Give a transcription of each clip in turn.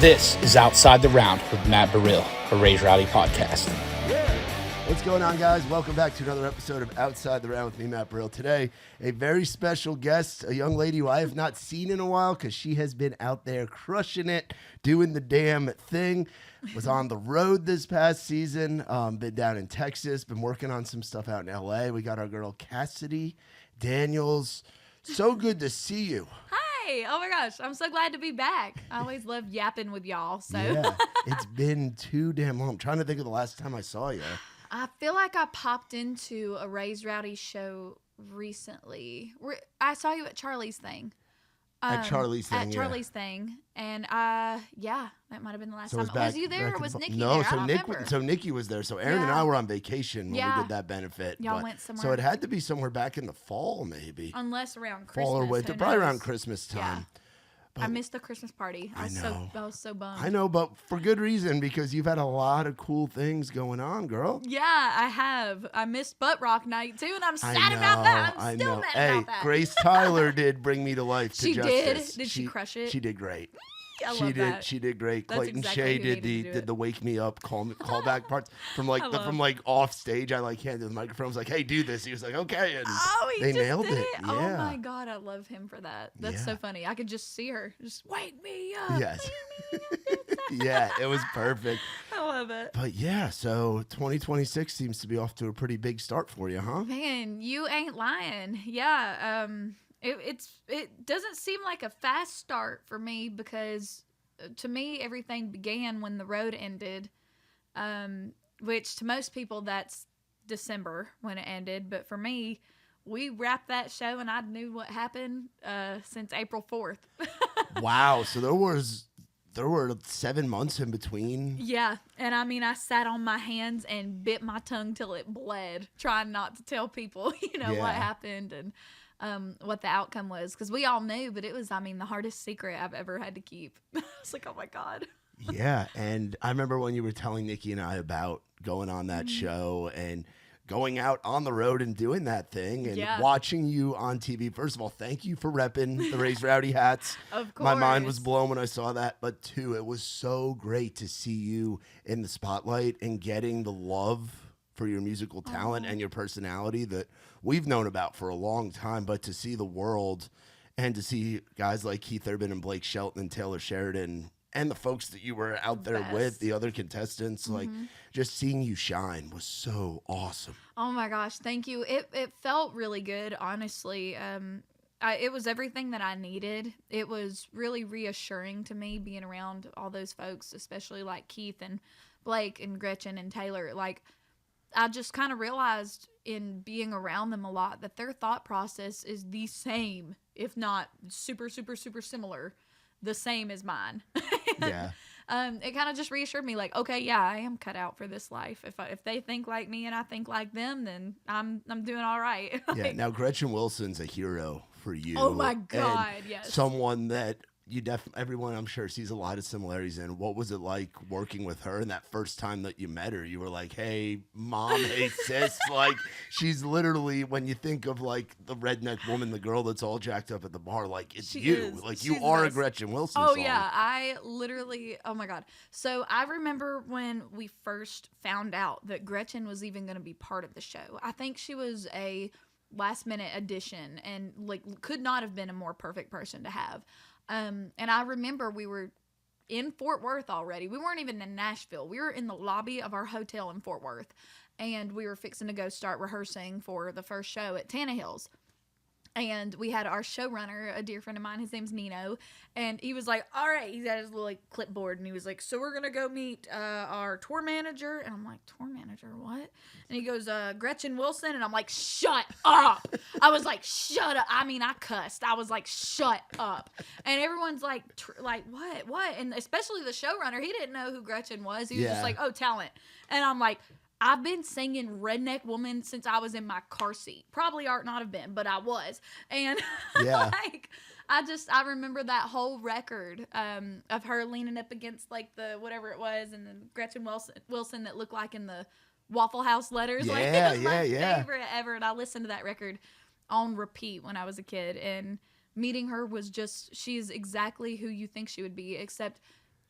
This is Outside the Round with Matt Burrill, a Raise Rowdy podcast. What's going on, guys? Welcome back to another episode of Outside the Round with me, Matt Burrill. Today, a very special guest, a young lady who I have not seen in a while because she has been out there crushing it, doing the damn thing. Was on the road this past season, been down in Texas, been working on some stuff out in LA. We got our girl Cassidy Daniels. So good to see you. Hi. Oh my gosh. I'm so glad to be back. I always love yapping with y'all. So Yeah, it's been too damn long. I'm trying to think of the last time I saw you. I feel like I popped into a Raise Rowdy show recently. I saw you at Charlie's thing. At Charlie's thing, At Charlie's thing. And yeah, that might have been the last So time. Was you there or was Nikki there? No, I don't remember. so Nikki was there. So Aaron and I were on vacation when we did that benefit. Y'all went somewhere. So it had to be somewhere back in the fall, maybe. Unless around Christmas. Fall or winter, probably around Christmas time. Yeah. I missed the Christmas party. I was so bummed. I know, but for good reason, because you've had a lot of cool things going on, girl. Yeah, I have. I missed Butt Rock Night, too, and I'm sad about that. I'm still mad about that. Grace Tyler did bring me to life to She justice. did? Did she crush it? She did great. I love that. She did great. That's Clayton exactly Shea who did needed to do the wake me up callback parts from off stage. I handed the microphone. I was like, "Hey, do this." He was like, "Okay," and they nailed it. Yeah. Oh my god, I love him for that. That's so funny. I could just see her just wake me up. Yes. Yeah, it was perfect. I love it. But yeah, so 2026 seems to be off to a pretty big start for you, huh? Man, you ain't lying. Yeah. It doesn't seem like a fast start for me because to me everything began when the road ended, which to most people that's December when it ended, but for me we wrapped that show and I knew what happened since April 4th. Wow, so there were 7 months in between. Yeah, and I mean I sat on my hands and bit my tongue till it bled, trying not to tell people what happened and what the outcome was, because we all knew, but it was, the hardest secret I've ever had to keep. I was like, oh my God. Yeah, and I remember when you were telling Nikki and I about going on that show and going out on the road and doing that thing and watching you on TV. First of all, thank you for repping the Raise Rowdy hats. Of course. My mind was blown when I saw that. But two, it was so great to see you in the spotlight and getting the love for your musical talent and your personality that we've known about for a long time, but to see the world and to see guys like Keith Urban and Blake Shelton and Taylor Sheridan and the folks that you were out there with, the other contestants, like just seeing you shine was so awesome. Oh my gosh, thank you. It felt really good, honestly. It was everything that I needed. It was really reassuring to me being around all those folks, especially like Keith and Blake and Gretchen and Taylor. Like, I just kind of realized in being around them a lot that their thought process is the same, if not super, super, super similar, the same as mine. Yeah. It kind of just reassured me, like, okay, yeah, I am cut out for this life. If they think like me and I think like them, then I'm doing all right. Yeah. Now Gretchen Wilson's a hero for you. Oh my God, yes. Someone that everyone I'm sure sees a lot of similarities in. What was it like working with her? And that first time that you met her, you were like, hey, mom, hey, sis. Like, she's literally, when you think of like the redneck woman, the girl that's all jacked up at the bar, like, it's you. Like, you are a Gretchen Wilson song. Yeah. I literally, oh my God. So I remember when we first found out that Gretchen was even going to be part of the show. I think she was a last minute addition and like could not have been a more perfect person to have. And I remember we were in Fort Worth already. We weren't even in Nashville. We were in the lobby of our hotel in Fort Worth. And we were fixing to go start rehearsing for the first show at Tannehill's. And we had our showrunner, a dear friend of mine, his name's Nino, and he was like, all right, he's got his little clipboard, and he was like, so we're going to go meet our tour manager. And I'm like, tour manager, what? And he goes, Gretchen Wilson. And I'm like, shut up. I was like, shut up. I mean, I cussed. I was like, shut up. And everyone's like, what? And especially the showrunner, he didn't know who Gretchen was. He was just like, oh, talent. And I'm like, I've been singing Redneck Woman since I was in my car seat. Probably ought not have been, but I was. And I remember that whole record of her leaning up against like the whatever it was, and then Gretchen Wilson that looked like in the Waffle House letters. Yeah, like, it was my favorite ever. And I listened to that record on repeat when I was a kid. And meeting her was just, she's exactly who you think she would be, except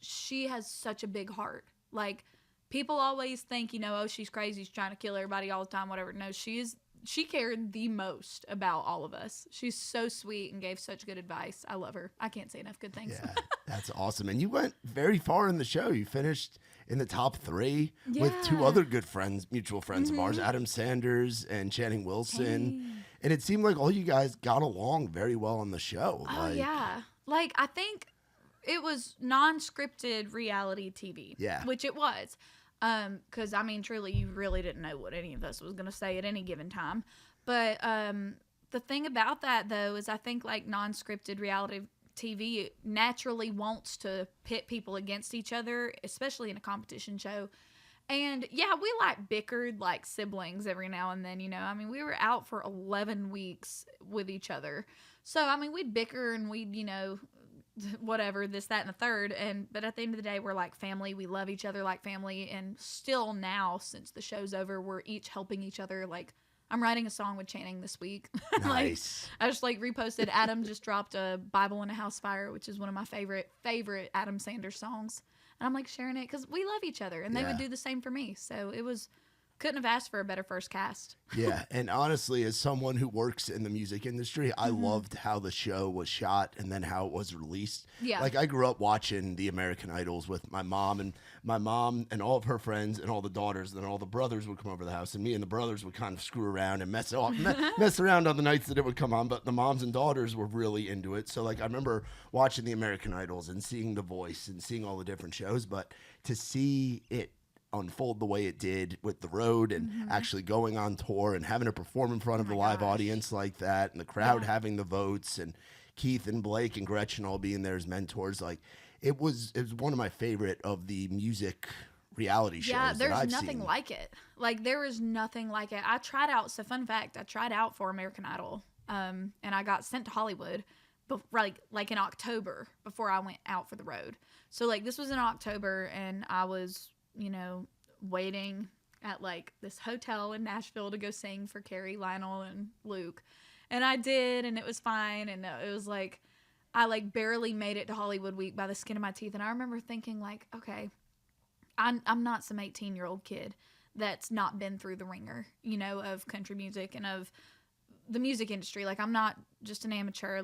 she has such a big heart. Like, people always think, oh, she's crazy, she's trying to kill everybody all the time, whatever. No, she cared the most about all of us. She's so sweet and gave such good advice. I love her. I can't say enough good things. Yeah, that's awesome. And you went very far in the show. You finished in the top 3 with 2 other good friends, mutual friends of ours, Adam Sanders and Channing Wilson. Hey. And it seemed like all you guys got along very well on the show. Oh, yeah. Like, I think it was non-scripted reality TV. Yeah. Which it was. Because, I mean, truly, you really didn't know what any of us was going to say at any given time. But the thing about that, though, is I think, like, non-scripted reality TV naturally wants to pit people against each other, especially in a competition show. And, yeah, we, like, bickered like siblings every now and then, I mean, we were out for 11 weeks with each other. So, I mean, we'd bicker and we'd, whatever, this, that, and the third. But at the end of the day, we're like family. We love each other like family. And still now, since the show's over, we're each helping each other. Like, I'm writing a song with Channing this week. Nice. I just reposted. Adam just dropped a Bible in a House Fire, which is one of my favorite Adam Sanders songs. And I'm sharing it because we love each other, and they would do the same for me. So couldn't have asked for a better first cast. Yeah, and honestly, as someone who works in the music industry, I loved how the show was shot and then how it was released. Yeah. Like, I grew up watching the American Idols with my mom and all of her friends and all the daughters, and then all the brothers would come over to the house, and me and the brothers would kind of screw around and mess around on the nights that it would come on, but the moms and daughters were really into it. So, I remember watching the American Idols and seeing The Voice and seeing all the different shows, but to see it unfold the way it did with The Road and actually going on tour and having to perform in front of a live audience like that, and the crowd having the votes, and Keith and Blake and Gretchen all being there as mentors, it was one of my favorite of the music reality shows. Yeah, there's that I've nothing seen. like it. There is nothing like it. I tried out. So, fun fact, I tried out for American Idol, and I got sent to Hollywood, in October before I went out for The Road. So, this was in October, and I was, waiting at this hotel in Nashville to go sing for Carrie, Lionel, and Luke. And I did, and it was fine. And it was I barely made it to Hollywood Week by the skin of my teeth. And I remember thinking okay, I'm not some 18-year-old kid that's not been through the ringer, of country music and of the music industry. I'm not just an amateur.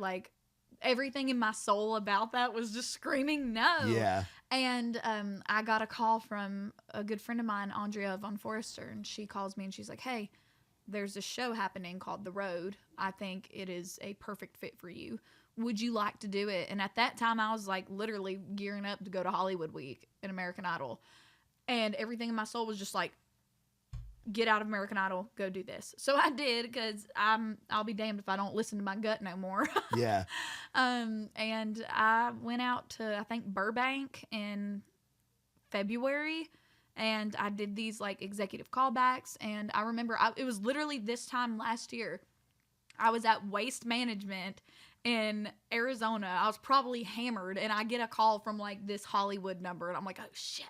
Everything in my soul about that was just screaming no. Yeah. And I got a call from a good friend of mine, Andrea Von Forrester, and she calls me and she's like, hey, there's a show happening called The Road. I think it is a perfect fit for you. Would you like to do it? And at that time, I was literally gearing up to go to Hollywood Week in American Idol. And everything in my soul was just get out of American Idol, go do this. So I did, because I'll be damned if I don't listen to my gut no more. Yeah. And I went out to, I think, Burbank in February, and I did these executive callbacks. And I remember it was literally this time last year. I was at Waste Management in Arizona. I was probably hammered, and I get a call from this Hollywood number, and I'm like, oh shit.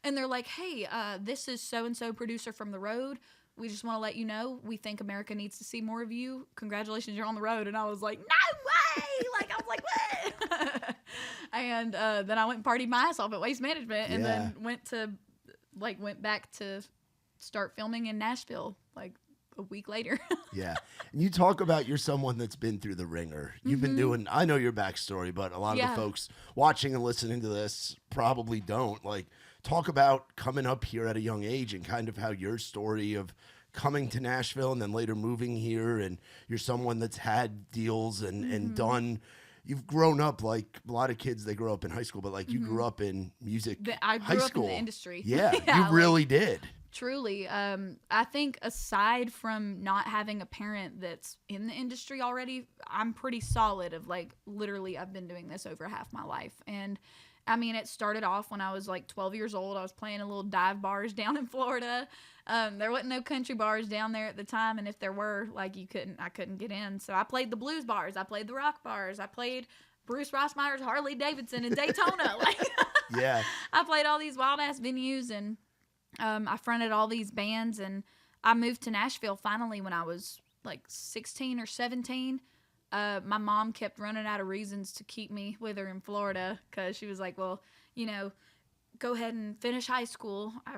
And they're like, hey, this is so-and-so producer from The Road. We just want to let you know, we think America needs to see more of you. Congratulations, you're on The Road. And I was like, no way! I was like, what? And then I went and partied my ass off at Waste Management, and then went back to start filming in Nashville, a week later. Yeah. And you talk about you're someone that's been through the ringer. You've been doing, I know your backstory, but a lot of the folks watching and listening to this probably don't. Talk about coming up here at a young age and kind of how your story of coming to Nashville and then later moving here, and you're someone that's had deals and done. You've grown up like a lot of kids, they grow up in high school, but you grew up in music. I grew high up school. in the industry. Yeah, you really did. Truly. I think aside from not having a parent that's in the industry already, I'm pretty solid of literally I've been doing this over half my life. And I mean, it started off when I was 12 years old. I was playing in little dive bars down in Florida. There wasn't no country bars down there at the time, and if there were, I couldn't get in. So I played the blues bars, I played the rock bars, I played Bruce Rossmeyer's Harley Davidson in Daytona. Yeah. I played all these wild ass venues, and I fronted all these bands, and I moved to Nashville finally when I was 16 or 17. my mom kept running out of reasons to keep me with her in Florida because she was like, well, go ahead and finish high school. I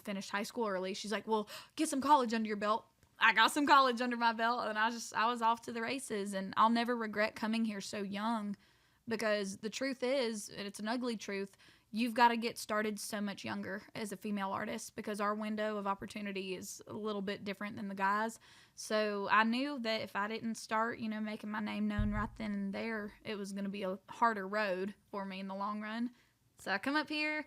finished high school early. She's like, well, get some college under your belt. I got some college under my belt, and I was off to the races, and I'll never regret coming here so young, because the truth is, and it's an ugly truth, you've got to get started so much younger as a female artist, because our window of opportunity is a little bit different than the guys. So I knew that if I didn't start, making my name known right then and there, it was going to be a harder road for me in the long run. So I come up here,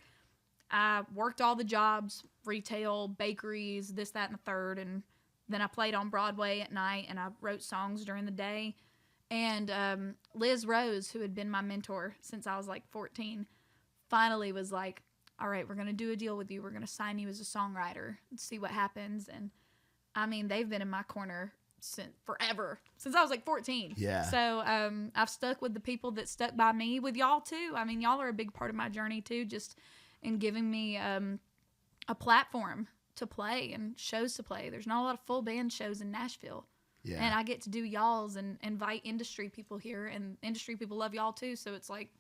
I worked all the jobs, retail, bakeries, this, that, and the third, and then I played on Broadway at night, and I wrote songs during the day. And Liz Rose, who had been my mentor since I was like 14, finally was like, all right, we're going to do a deal with you. We're going to sign you as a songwriter and see what happens. And I mean, they've been in my corner forever, since I was like 14. Yeah. So I've stuck with the people that stuck by me, with y'all too. I mean, y'all are a big part of my journey too, just in giving me a platform to play and shows to play. There's not a lot of full band shows in Nashville. Yeah. And I get to do y'all's and invite industry people here, and industry people love y'all too. So it's like,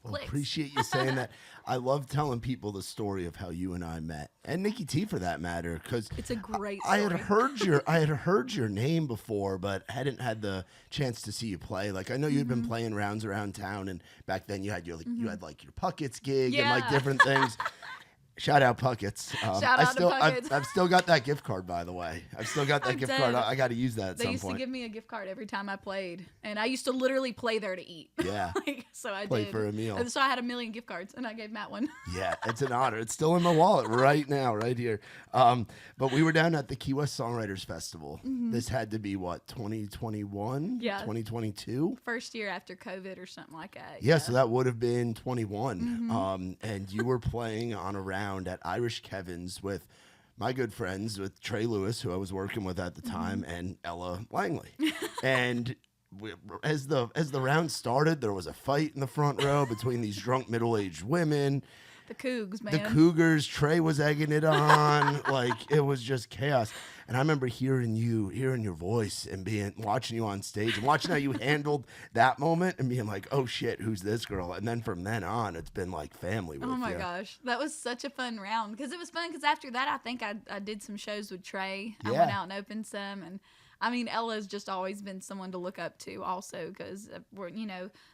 well, appreciate you saying that. I love telling people the story of how you and I met, and Nikki T for that matter, because it's a great I story. I had heard your name before, but hadn't had the chance to see you play. Like, I know you'd been playing rounds around town, and back then you had your like your Puckett's gig and like different things. Shout out Puckett's. Shout out to Puckett's. I've still got that gift card, by the way. I've still got that I'm gift dead. card. I got to use that at They some used point. to give me a gift card every time I played, and I used to literally play there to eat. Yeah. So I Play did. for a meal. And so I had 1 million gift cards, and I gave Matt one. Yeah, it's an honor. It's still in my wallet right now, right here. But we were down at the Key West Songwriters Festival. This had to be, what, 2021? Yeah. 2022? First year after COVID or something like that. Yeah, so that would have been 21. And you were playing on a round at Irish Kevin's with my good friends, with Trey Lewis, who I was working with at the time, and Ella Langley. And as the round started, there was a fight in the front row between these drunk middle-aged women. The Cougs, man. The Cougars. Trey was egging it on. Like, it was just chaos. And I remember hearing your voice and watching you on stage and watching how you handled that moment and being like, oh shit, who's this girl? And then from then on, it's been like family with you. Oh my gosh. That was such a fun round. Because it was fun, because after that, I think I did some shows with Trey. I went out and opened some. And I mean, Ella's just always been someone to look up to also, because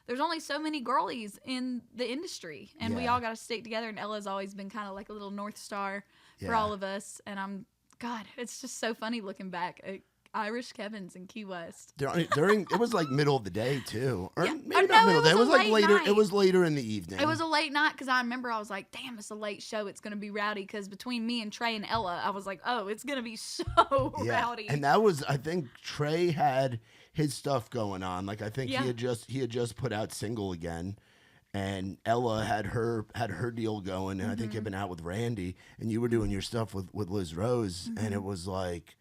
there's only so many girlies in the industry, and we all got to stick together, and Ella's always been kind of like a little North Star for all of us. And God, it's just so funny looking back at Irish Kevin's in Key West. During it was like middle of the day too, or Yeah. maybe No, not middle it of the day. It was was a like late later. night. It was later in the evening. It was a late night, because I remember I was like, damn, it's a late show. It's going to be rowdy, because between me and Trey and Ella, I was like, oh, it's going to be so rowdy. And that was, I think Trey had his stuff going on. Like, I think Yeah. he had just put out Single Again. And Ella had her deal going, and I think had been out with Randy, and you were doing your stuff with Liz Rose, and it was like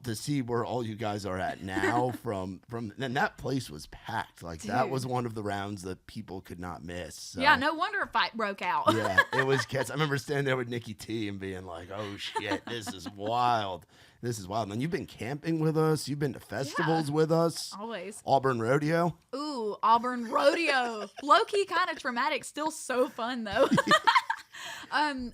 to see where all you guys are at now from and that place was packed. Like, that was one of the rounds that people could not miss. So. Yeah, no wonder a fight broke out. Yeah, it was cats. I remember standing there with Nikki T and being like, oh shit, this is wild. This is wild. And you've been camping with us. You've been to festivals with us. Always. Auburn Rodeo. Ooh, Auburn Rodeo. Low-key kind of traumatic. Still so fun, though.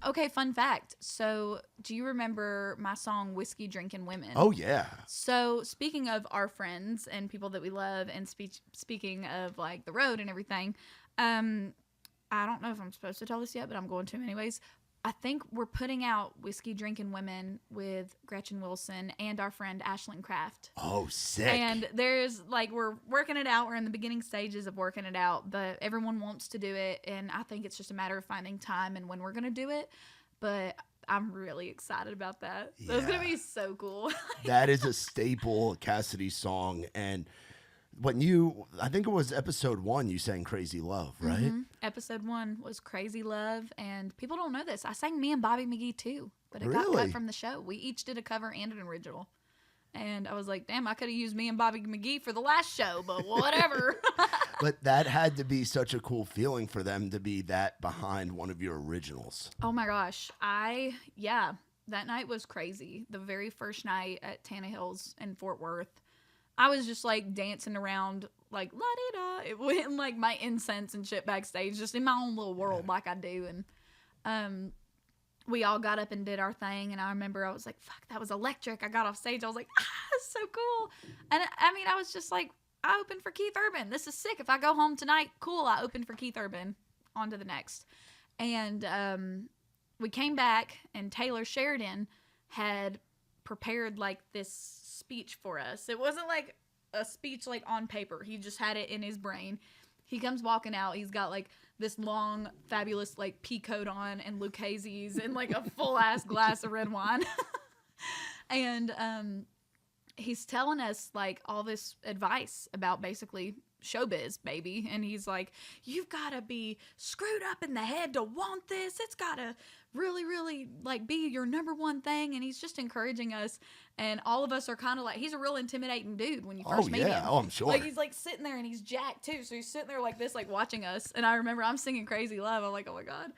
Okay, fun fact. So, do you remember my song Whiskey Drinking Women? Oh, yeah. So, speaking of our friends and people that we love, and speaking of, like, the road and everything, I don't know if I'm supposed to tell this yet, but I'm going to anyways. I think we're putting out Whiskey Drinking Women with Gretchen Wilson and our friend Ashlyn Kraft. Oh, sick. And there's, like, we're working it out. We're in the beginning stages of working it out, but everyone wants to do it. And I think it's just a matter of finding time and when we're going to do it. But I'm really excited about that. So it's going to be so cool. That is a staple Cassidy song. And I think it was episode 1, you sang Crazy Love, right? Mm-hmm. Episode 1 was Crazy Love, and people don't know this. I sang Me and Bobby McGee too, but it got Really? cut from the show. We each did a cover and an original. And I was like, damn, I could have used Me and Bobby McGee for the last show, but whatever. But that had to be such a cool feeling for them to be that behind one of your originals. Oh my gosh. That night was crazy. The very first night at Tannehill's in Fort Worth, I was just like dancing around like la-di-da. It went like my incense and shit backstage, just in my own little world like I do. And we all got up and did our thing. And I remember I was like, fuck, that was electric. I got off stage. I was like, that's so cool. And I mean, I was just like, I opened for Keith Urban. This is sick. If I go home tonight, cool. I opened for Keith Urban. On to the next. And we came back, and Taylor Sheridan had prepared like this speech for us. It wasn't like a speech like on paper. He just had it in his brain. He comes walking out. He's got like this long, fabulous like pea coat on and Lucchese's and like a full ass glass of red wine. And he's telling us like all this advice about basically showbiz, baby. And he's like, you've got to be screwed up in the head to want this. It's got to really, really like be your number one thing. And he's just encouraging us. And all of us are kind of like, he's a real intimidating dude when you first meet him. Oh, I'm sure. Like he's like sitting there, and he's jacked too. So he's sitting there like this, like watching us. And I remember I'm singing Crazy Love. I'm like, oh my God.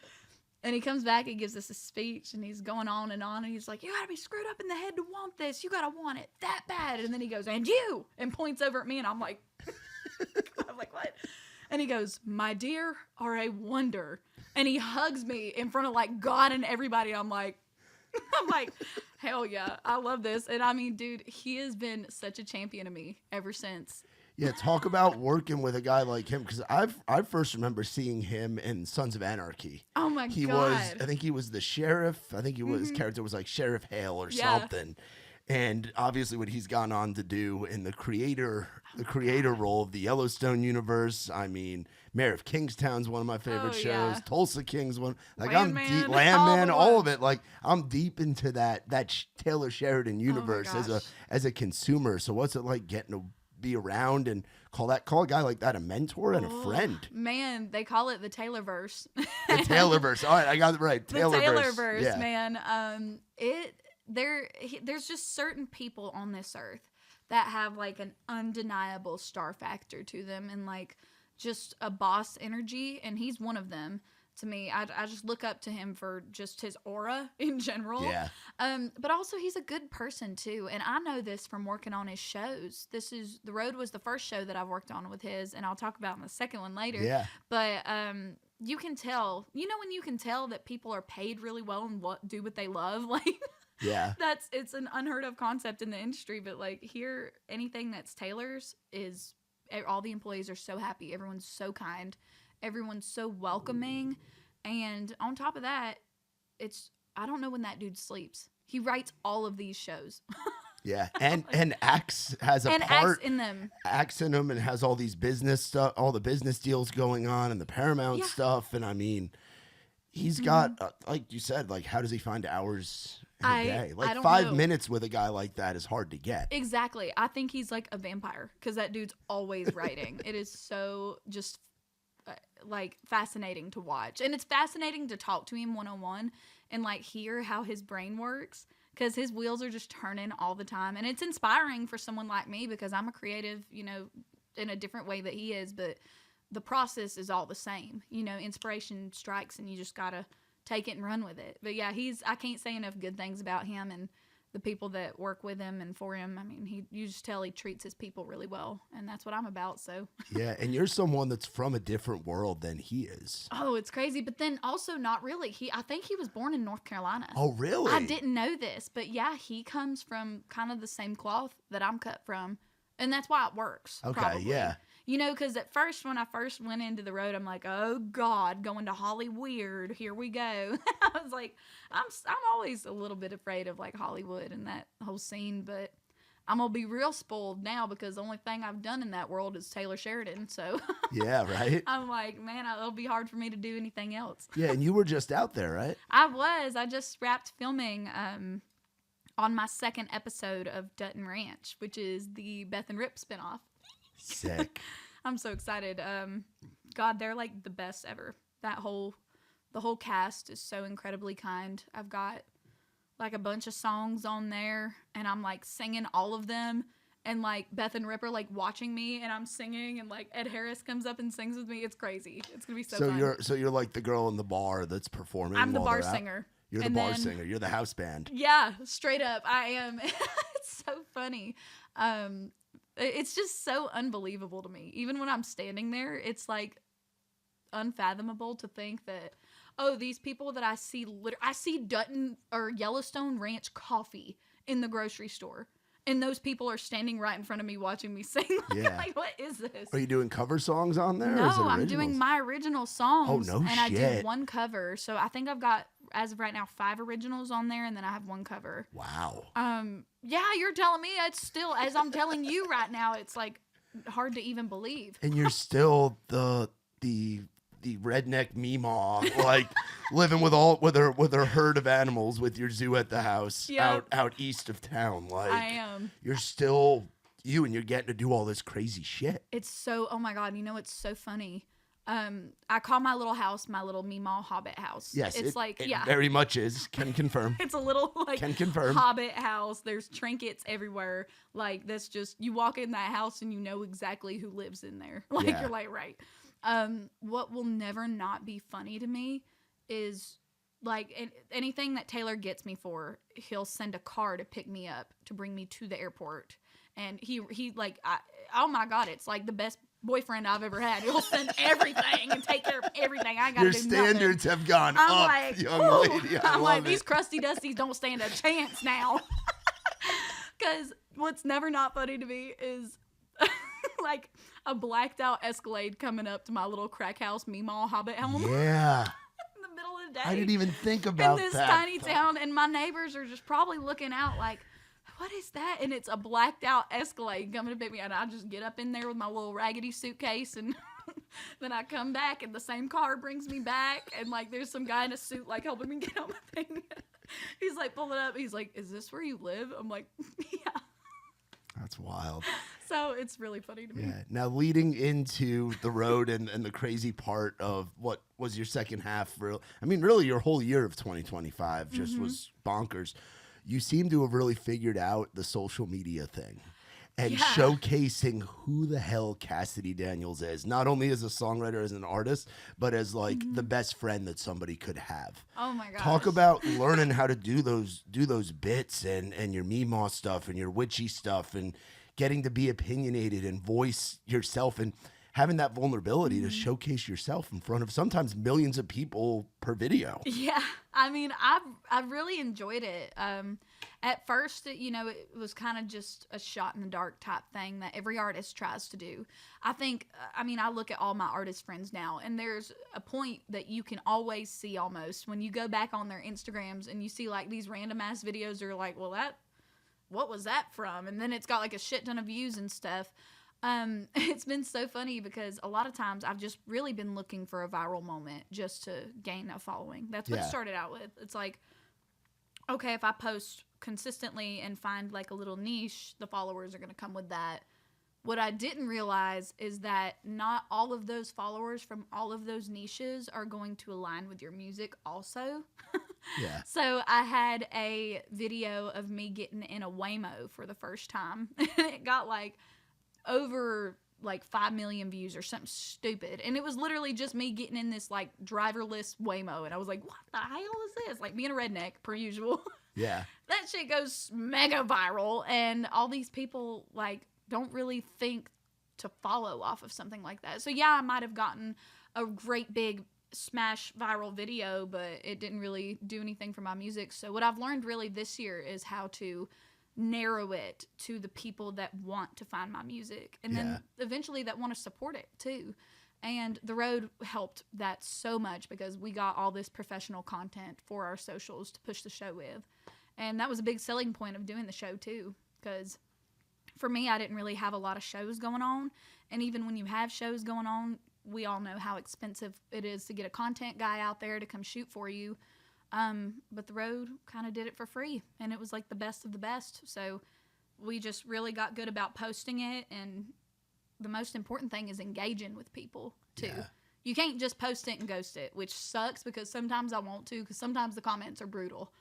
And he comes back, he gives us a speech, and he's going on, and he's like, you gotta be screwed up in the head to want this. You gotta want it that bad. And then he goes, and you, and points over at me, and I'm like, what? And he goes, my dear are a wonder. And he hugs me in front of like God and everybody. I'm like, hell yeah, I love this. And I mean, dude, he has been such a champion of me ever since. Yeah, talk about working with a guy like him, because I first remember seeing him in Sons of Anarchy. Oh my God. I think he was the sheriff. I think his character was like Sheriff Hale or something. And obviously what he's gone on to do in the creator role of the Yellowstone universe. I mean, Mayor of Kingstown's one of my favorite shows. Yeah. Tulsa King's one. Like Landman, I'm deep, Landman, all of it. Like I'm deep into that Taylor Sheridan universe as a consumer. So what's it like getting to be around and call a guy like that a mentor and a friend? Man, they call it the Taylorverse. The Taylorverse. All right, I got it right. Taylorverse, yeah. Man. There's just certain people on this earth that have like an undeniable star factor to them, and like just a boss energy, and he's one of them. To me, I just look up to him for just his aura in general. Yeah. But also he's a good person too, and I know this from working on his shows. The Road was the first show that I've worked on with his, and I'll talk about in the second one later. Yeah. But you can tell, when you can tell that people are paid really well and do what they love, like. Yeah. It's an unheard of concept in the industry, but like here, anything that's Taylor's is all the employees are so happy. Everyone's so kind. Everyone's so welcoming. And on top of that, I don't know when that dude sleeps. He writes all of these shows. Yeah. And Axe has Axe in them. Axe in them, and has all these business stuff, all the business deals going on, and the Paramount stuff. And I mean, he's got, like you said, like, how does he find hours in a day? Like 5 minutes with a guy like that is hard to get. Exactly. I think he's like a vampire, because that dude's always writing. It is so just like fascinating to watch, and it's fascinating to talk to him one-on-one and like hear how his brain works, because his wheels are just turning all the time, and it's inspiring for someone like me, because I'm a creative, in a different way that he is, but the process is all the same. Inspiration strikes, and you just gotta take it and run with it. But yeah, I can't say enough good things about him and the people that work with him and for him. I mean, you just tell he treats his people really well, and that's what I'm about. So yeah, and you're someone that's from a different world than he is. Oh, it's crazy, but then also not really. I think he was born in North Carolina. Oh, really? I didn't know this, but yeah, he comes from kind of the same cloth that I'm cut from, and that's why it works. Okay, probably. yeah. Because at first, when I first went into the road, I'm like, oh God, going to Hollywood, here we go. I was like, I'm always a little bit afraid of like Hollywood and that whole scene, but I'm gonna be real spoiled now, because the only thing I've done in that world is Taylor Sheridan. So yeah, right. I'm like, man, it'll be hard for me to do anything else. Yeah, and you were just out there, right? I just wrapped filming on my second episode of Dutton Ranch, which is the Beth and Rip spinoff. Sick. I'm so excited. God, they're like the best ever. The whole cast is so incredibly kind. I've got like a bunch of songs on there, and I'm like singing all of them, and like Beth and Rip are like watching me, and I'm singing, and like Ed Harris comes up and sings with me. It's crazy. It's gonna be so fun. You're like the girl in the bar that's performing. I'm the bar singer. You're the bar singer. You're the house band. Yeah, straight up, I am. It's so funny. It's just so unbelievable to me. Even when I'm standing there, it's like unfathomable to think that, oh, these people that I see, I see Dutton or Yellowstone Ranch coffee in the grocery store. And those people are standing right in front of me watching me sing. Yeah. Like, what is this? Are you doing cover songs on there? No, or is it I'm doing originals? my original songs. Oh, no and I shit. do one cover. So I think I've got, as of right now, 5 originals on there, and then I have one cover. Wow. Yeah, you're telling me it's still, as I'm telling you right now, it's like hard to even believe. And you're still the redneck meemaw, like living with her herd of animals with your zoo at the house out east of town. Like I am. You're still you, and you're getting to do all this crazy shit. It's so, oh my God, it's so funny. I call my little house my little meemaw hobbit house. Yes, it's it very much is. Can confirm. It's a little like Can confirm. hobbit house. There's trinkets everywhere. Like that's just, you walk in that house and you know exactly who lives in there. Like Yeah. you're like, right. What will never not be funny to me is like anything that Taylor gets me for, he'll send a car to pick me up to bring me to the airport. And he like, oh my God, it's like the best boyfriend I've ever had. He'll send everything and take care of everything. I got to Your do standards nothing. have gone I'm up, like, young whew. lady. I'm like, love these it. crusty dusties don't stand a chance now. Because what's never not funny to me is like a blacked out Escalade coming up to my little crack house Meemaw Hobbit home Yeah. in the middle of the day. I didn't even think about in this that. tiny town, and my neighbors are just probably looking out like, what is that? And it's a blacked out Escalade coming to pick me up. And I just get up in there with my little raggedy suitcase, and then I come back, and the same car brings me back. And like, there's some guy in a suit like helping me get on my thing. He's like pulling up. He's like, "Is this where you live?" I'm like, "Yeah." That's wild. So it's really funny to me. Yeah. Now, leading into the road and the crazy part of what was your second half, really your whole year of 2025 just was bonkers. You seem to have really figured out the social media thing and showcasing who the hell Cassidy Daniels is, not only as a songwriter, as an artist, but as like the best friend that somebody could have. Oh my gosh. Talk about learning how to do those bits and your Meemaw stuff and your witchy stuff and getting to be opinionated and voice yourself and having that vulnerability to showcase yourself in front of sometimes millions of people per video. Yeah, I mean, I've really enjoyed it. At first, it was kind of just a shot in the dark type thing that every artist tries to do. I think, I look at all my artist friends now, and there's a point that you can always see almost when you go back on their Instagrams and you see like these random ass videos. You're like, well, what was that from? And then it's got like a shit ton of views and stuff. It's been so funny because a lot of times I've just really been looking for a viral moment just to gain a following. That's what it started out with. It's like, okay, if I post consistently and find like a little niche, the followers are going to come with that. What I didn't realize is that not all of those followers from all of those niches are going to align with your music also. Yeah. So I had a video of me getting in a Waymo for the first time, and it got like over like 5 million views or something stupid. And it was literally just me getting in this like driverless Waymo. And I was like, what the hell is this? Like being a redneck per usual. Yeah. That shit goes mega viral. And all these people like don't really think to follow off of something like that. So yeah, I might have gotten a great big smash viral video, but it didn't really do anything for my music. So what I've learned really this year is how to narrow it to the people that want to find my music, and then eventually that want to support it too. And the road helped that so much because we got all this professional content for our socials to push the show with, and that was a big selling point of doing the show too, because for me, I didn't really have a lot of shows going on, and even when you have shows going on, we all know how expensive it is to get a content guy out there to come shoot for you. But the road kind of did it for free, and it was like the best of the best. So we just really got good about posting it, and the most important thing is engaging with people too. Yeah. You can't just post it and ghost it, which sucks because sometimes I want to, because sometimes the comments are brutal.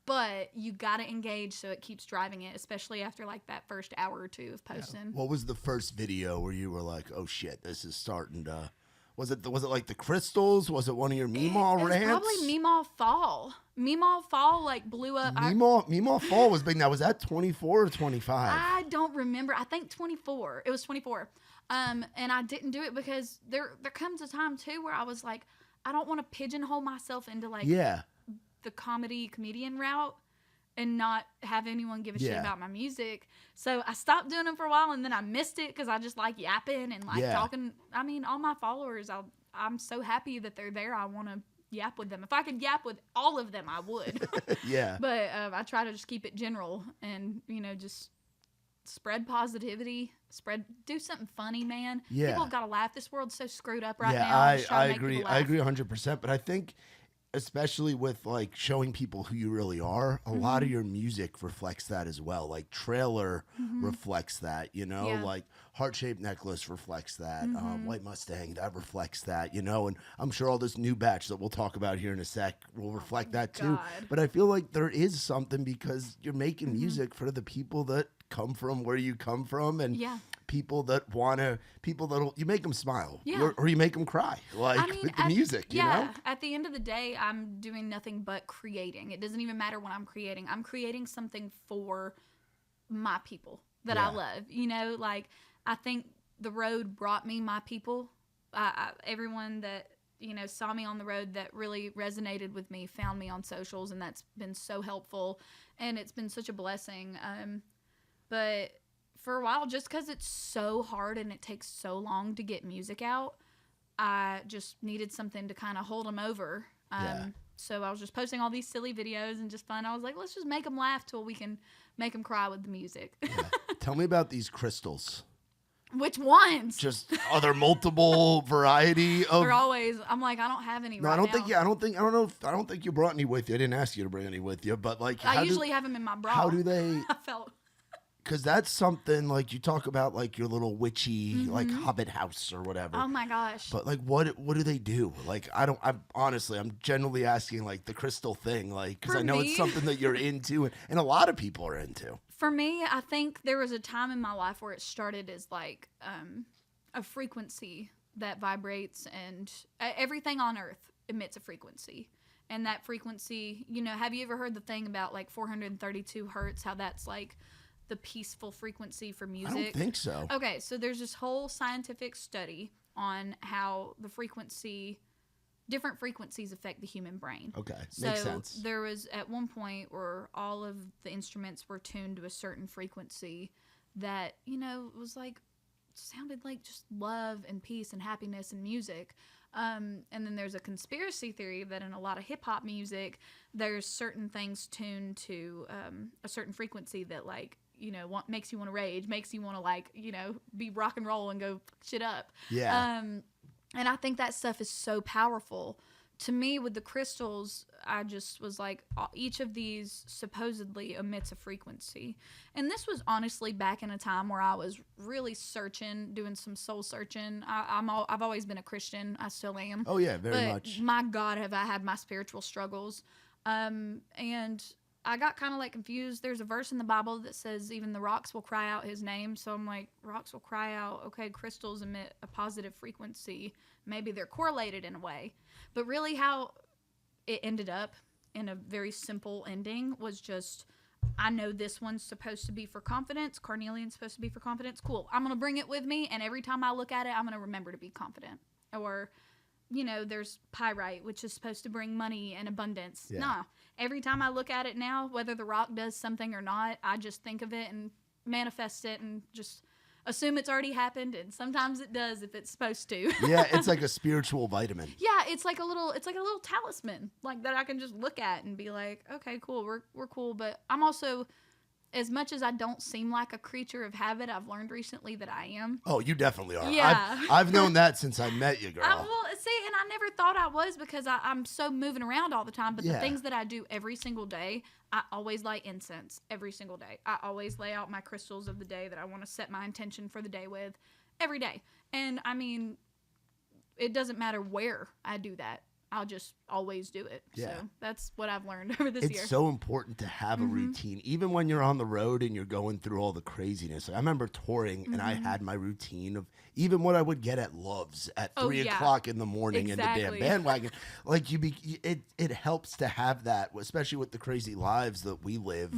But you got to engage so it keeps driving it, especially after like that first hour or two of posting. Yeah. What was the first video where you were like, oh shit, this is starting to Was it like the crystals? Was it one of your Meemaw It was rants? probably Meemaw Fall. Meemaw Fall like blew up. Meemaw Fall was big. Now was that 24 or 25? I don't remember. I think 24. It was 24. And I didn't do it because there comes a time too where I was like, I don't want to pigeonhole myself into like the comedian route and not have anyone give a shit about my music. So I stopped doing them for a while, and then I missed it because I just like yapping and like talking. I mean, all my followers, I'm so happy that they're there. I want to yap with them. If I could yap with all of them, I would. Yeah. But I try to just keep it general and, just spread positivity, do something funny, man. Yeah. People have got to laugh. This world's so screwed up right now. Yeah, I agree. I agree 100%. But I think, especially with like showing people who you really are, a lot of your music reflects that as well. Like Trailer reflects that, like Heart Shaped Necklace reflects that. White Mustang, that reflects that, and I'm sure all this new batch that we'll talk about here in a sec will reflect that too. But I feel like there is something because you're making music for the people that come from where you come from, and people that you make them smile, or you make them cry, with the music. You know, at the end of the day, I'm doing nothing but creating. It doesn't even matter what I'm creating. I'm creating something for my people that I love. Like I think the road brought me my people. Everyone that saw me on the road that really resonated with me found me on socials, and that's been so helpful, and it's been such a blessing. But for a while, just because it's so hard and it takes so long to get music out, I just needed something to kind of hold them over. So I was just posting all these silly videos and just fun. I was like, let's just make them laugh till we can make them cry with the music. Tell me about these crystals. Which ones? Just are there multiple variety of? They're always. I'm like, I don't have any. No, right I don't now. think. I don't think you brought any with you. I didn't ask you to bring any with you, but like, I usually have them in my bra. How do they? I felt. Because that's something like you talk about, like your little witchy, like hobbit house or whatever. Oh my gosh! But like, what do they do? Like, I'm honestly, I'm generally asking like the crystal thing, like because I know it's something that you're into, and a lot of people are into. For me, I think there was a time in my life where it started as like a frequency that vibrates, and everything on Earth emits a frequency. And that frequency, have you ever heard the thing about like 432 hertz? How that's like the peaceful frequency for music? I don't think so. Okay, so there's this whole scientific study on how different frequencies affect the human brain. Okay, makes sense. So there was at one point where all of the instruments were tuned to a certain frequency that, was like, sounded like just love and peace and happiness and music. And then there's a conspiracy theory that in a lot of hip hop music, there's certain things tuned to a certain frequency that like, makes you want to rage, makes you want to like, be rock and roll and go shit up. Yeah. And I think that stuff is so powerful. To me, with the crystals, I just was like, each of these supposedly emits a frequency. And this was honestly back in a time where I was really searching, doing some soul searching. I've always been a Christian. I still am. Oh, yeah, very much. My God, have I had my spiritual struggles. And I got kind of like confused. There's a verse in the Bible that says even the rocks will cry out his name. So I'm like, rocks will cry out. Okay, crystals emit a positive frequency. Maybe they're correlated in a way. But really how it ended up in a very simple ending was just, I know this one's supposed to be for confidence. Carnelian's supposed to be for confidence. Cool. I'm going to bring it with me. And every time I look at it, I'm going to remember to be confident. Or, there's pyrite, which is supposed to bring money and abundance. Yeah. Nah. Every time I look at it now, whether the rock does something or not, I just think of it and manifest it and just assume it's already happened. And sometimes it does if it's supposed to. Yeah, it's like a spiritual vitamin. Yeah, it's like a little talisman, like that I can just look at and be like, okay, cool, we're cool. But I'm also, as much as I don't seem like a creature of habit, I've learned recently that I am. Oh, you definitely are. Yeah. I've known that since I met you, girl. And I never thought I was because I'm so moving around all the time. But the things that I do every single day, I always light incense every single day. I always lay out my crystals of the day that I want to set my intention for the day with every day. And I mean, it doesn't matter where I do that. I'll just always do it. Yeah. So that's what I've learned over this year. It's so important to have a routine, even when you're on the road and you're going through all the craziness. I remember touring, and I had my routine of even what I would get at Love's at 3 o'clock in the morning in the damn bandwagon. Like it helps to have that, especially with the crazy lives that we live,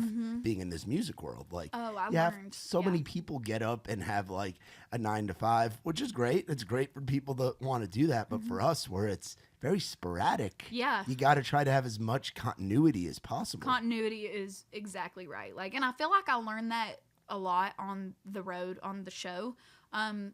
being in this music world. Like, I learned. So many people get up and have like a 9 to 5, which is great. It's great for people that want to do that, but for us, where it's very sporadic. Yeah. You got to try to have as much continuity as possible. Continuity is exactly right. Like, and I feel like I learned that a lot on the road, on the show.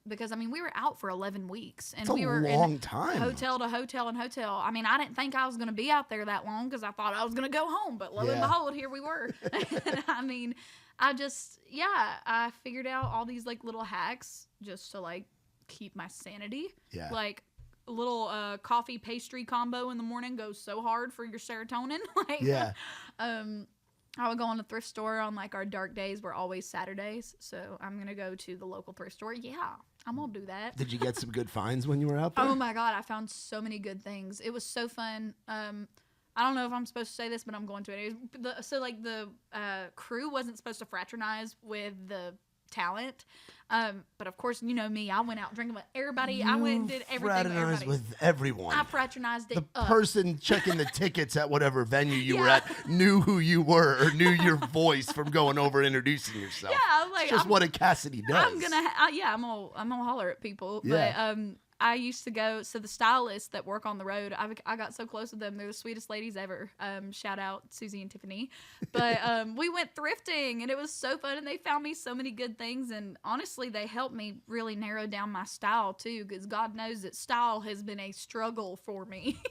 Because I mean, we were out for 11 weeks and we were long time. Hotel to hotel and hotel. I mean, I didn't think I was going to be out there that long because I thought I was going to go home, but lo and behold, here we were. And I mean, I figured out all these like little hacks just to like keep my sanity. Yeah. Like, a little coffee pastry combo in the morning goes so hard for your serotonin. I would go on the thrift store on like our dark days were always Saturdays. So I'm going to go to the local thrift store. Yeah, I'm going to do that. Did you get some good finds when you were out there? Oh my God. I found so many good things. It was so fun. I don't know if I'm supposed to say this, but I'm going to anyways. The crew wasn't supposed to fraternize with the talent. But of course, you know me, I went out drinking with everybody. I went and did everything with everybody. With everyone. I fraternized it The up. person checking the tickets at whatever venue you were at knew who you were or knew your voice from going over and introducing yourself. Yeah, I was like, it's just what a Cassidy does. I'm gonna holler at people. Yeah. But I used to go. So the stylists that work on the road, I got so close with them. They're the sweetest ladies ever. Shout out Susie and Tiffany. But we went thrifting and it was so fun. And they found me so many good things. And honestly, they helped me really narrow down my style too, because God knows that style has been a struggle for me.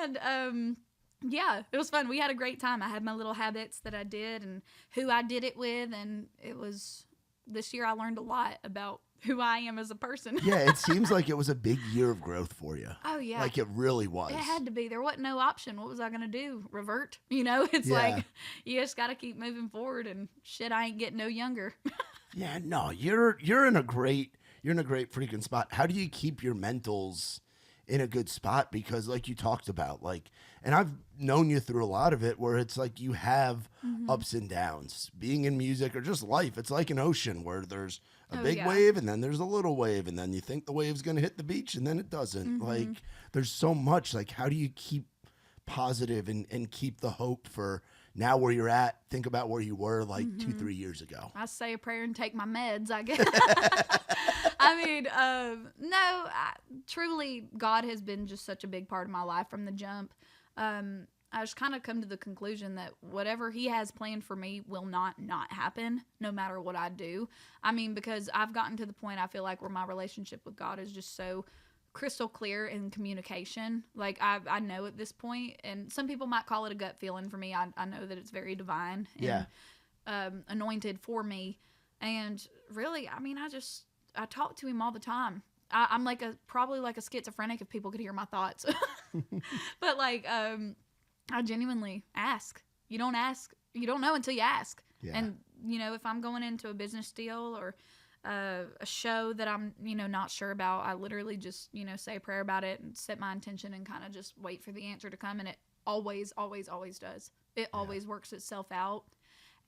And yeah, it was fun. We had a great time. I had my little habits that I did and who I did it with, and this year I learned a lot about who I am as a person. Yeah, it seems like it was a big year of growth for you. Oh, yeah. Like it really was. It had to be. There wasn't no option. What was I going to do? Revert? You know, it's like, you just got to keep moving forward, and shit, I ain't getting no younger. Yeah, no, you're in a great freaking spot. How do you keep your mentals in a good spot? Because like you talked about, like, and I've known you through a lot of it where it's like you have ups and downs. Being in music or just life, it's like an ocean where there's a big wave and then there's a little wave and then you think the wave's going to hit the beach and then it doesn't. Like there's so much. Like how do you keep positive and keep the hope for now where you're at? Think about where you were like 2-3 years ago. I say a prayer and take my meds, I guess. I mean, truly, God has been just such a big part of my life from the jump. I just kind of come to the conclusion that whatever he has planned for me will not happen, no matter what I do. I mean, because I've gotten to the point, I feel like, where my relationship with God is just so crystal clear in communication. Like, I know at this point, and some people might call it a gut feeling. For me, I know that it's very divine and anointed for me. And really, I mean, I talk to him all the time. I'm like probably like a schizophrenic if people could hear my thoughts. But like, I genuinely ask. You don't know until you ask. Yeah. And, you know, if I'm going into a business deal or a show that I'm, not sure about, I literally just, say a prayer about it and set my intention and kind of just wait for the answer to come. And it always, always, always does. It always works itself out.